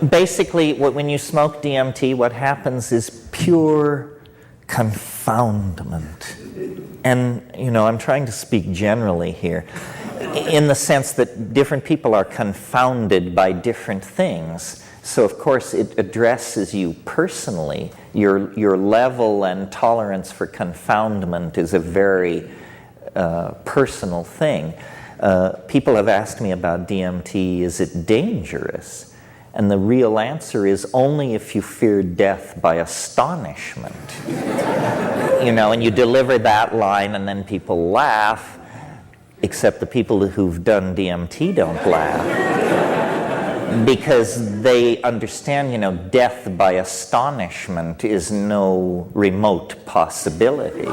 Basically, when you smoke DMT, what happens is pure confoundment. And, I'm trying to speak generally here, in the sense that different people are confounded by different things. So, of course, it addresses you personally. Your level and tolerance for confoundment is a very personal thing. People have asked me about DMT, is it dangerous? And the real answer is only if you fear death by astonishment. And you deliver that line and then people laugh, except the people who've done DMT don't laugh. Because they understand, death by astonishment is no remote possibility.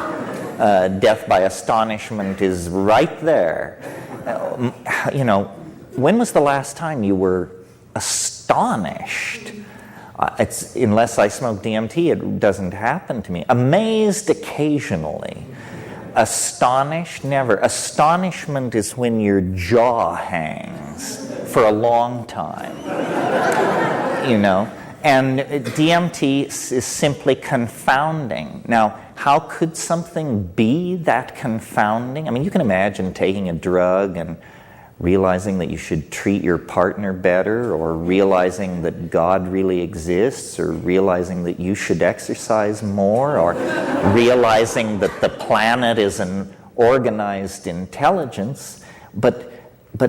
Death by astonishment is right there. When was the last time you were astonished? Unless I smoke DMT, it doesn't happen to me. Amazed occasionally. Astonished, never. Astonishment is when your jaw hangs for a long time. And DMT is simply confounding. Now, how could something be that confounding? I mean, you can imagine taking a drug and realizing that you should treat your partner better, or realizing that God really exists, or realizing that you should exercise more, or realizing that the planet is an organized intelligence. But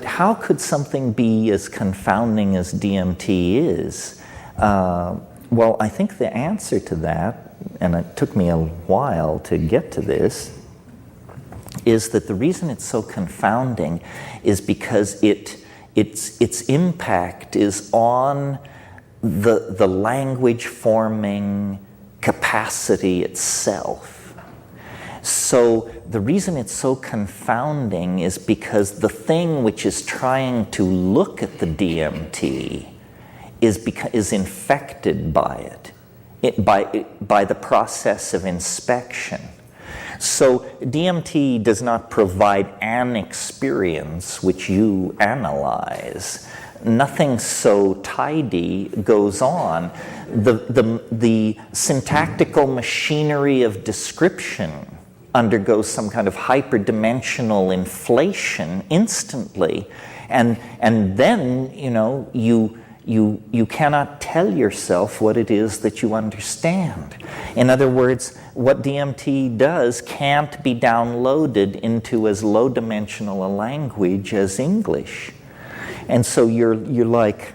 how could something be as confounding as DMT is? Well, I think the answer to that, and it took me a while to get to this, is that the reason it's so confounding is because its impact is on the language forming capacity itself. So the reason it's so confounding is because the thing which is trying to look at the DMT is infected by it, by the process of inspection. So DMT does not provide an experience which you analyze. Nothing so tidy goes on. The syntactical machinery of description undergoes some kind of hyperdimensional inflation instantly, and then you cannot tell yourself what it is that you understand. In other words, what DMT does can't be downloaded into as low-dimensional a language as English. And so you're like,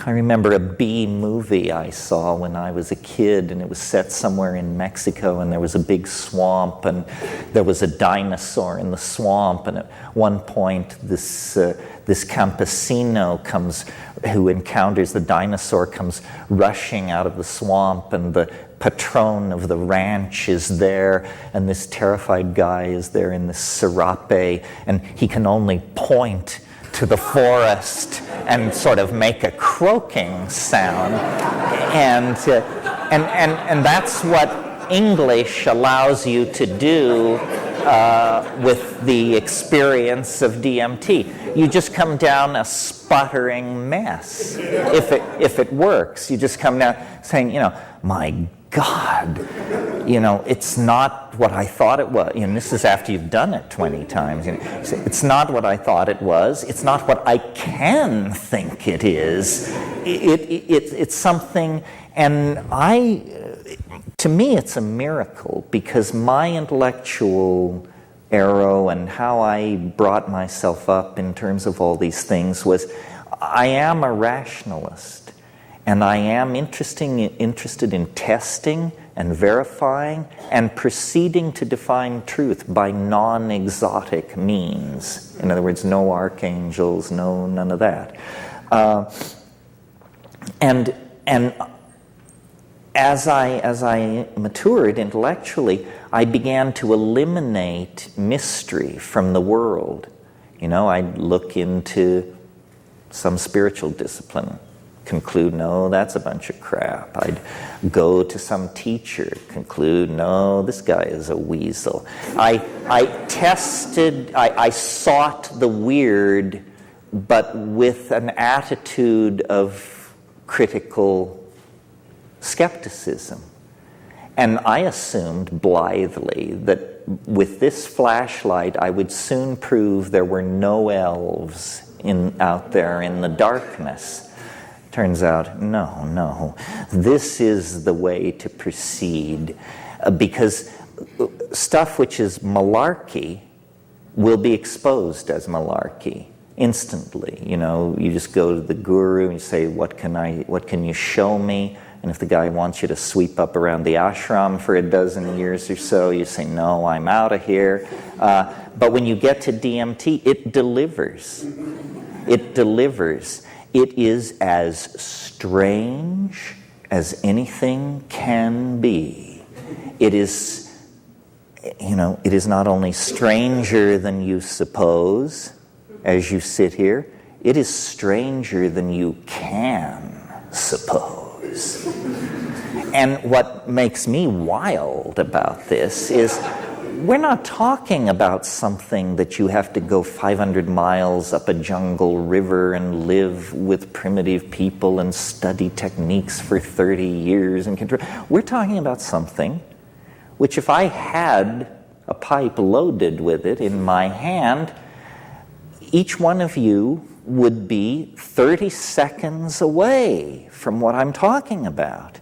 I remember a B movie I saw when I was a kid, and it was set somewhere in Mexico, and there was a big swamp, and there was a dinosaur in the swamp, and at one point this campesino who encounters the dinosaur comes rushing out of the swamp, and the patron of the ranch is there, and this terrified guy is there in this serape, and he can only point to the forest and sort of make a croaking sound, and that's what English allows you to do with the experience of DMT. You just come down a sputtering mess if it works. You just come down saying, my God, it's not what I thought it was. This is after you've done it 20 times. It's not what I thought it was. It's not what I can think it is. It's something, and to me, it's a miracle, because my intellectual arrow and how I brought myself up in terms of all these things was, I am a rationalist. And I am interested in testing and verifying and proceeding to define truth by non-exotic means. In other words, no archangels, none of that. And as I matured intellectually, I began to eliminate mystery from the world. I'd look into some spiritual discipline, conclude, no, that's a bunch of crap. I'd go to some teacher, conclude, no, this guy is a weasel. I sought the weird, but with an attitude of critical skepticism. And I assumed blithely that with this flashlight I would soon prove there were no elves out there in the darkness. Turns out, no. This is the way to proceed, because stuff which is malarkey will be exposed as malarkey instantly. You just go to the guru and you say, what can you show me? And if the guy wants you to sweep up around the ashram for a dozen years or so, you say, no, I'm out of here. But when you get to DMT, it delivers. It delivers. It is as strange as anything can be. It is, it is not only stranger than you suppose as you sit here, it is stranger than you can suppose. And what makes me wild about this is we're not talking about something that you have to go 500 miles up a jungle river and live with primitive people and study techniques for 30 years and control. We're talking about something which, if I had a pipe loaded with it in my hand, each one of you would be 30 seconds away from what I'm talking about.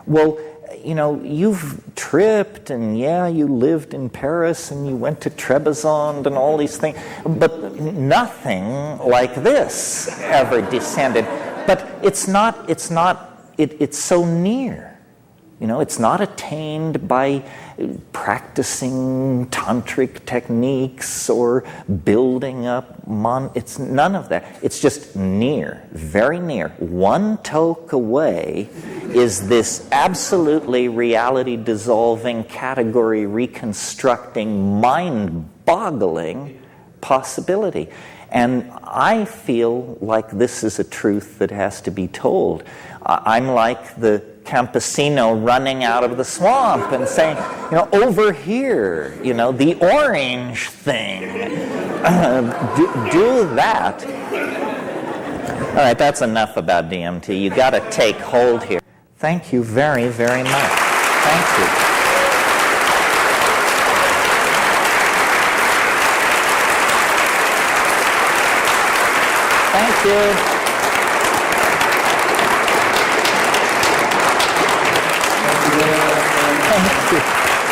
Well, you've tripped, and you lived in Paris, and you went to Trebizond and all these things, but nothing like this ever descended. But it's so near. It's not attained by practicing tantric techniques or building up it's none of that. It's just near, very near. One toke away is this absolutely reality-dissolving, category reconstructing, mind-boggling possibility. And I feel like this is a truth that has to be told. I'm like the campesino running out of the swamp and saying, over here, the orange thing, do that. All right, that's enough about DMT. You got to take hold here. Thank you very, very much. Thank you. Thank you. Thank you.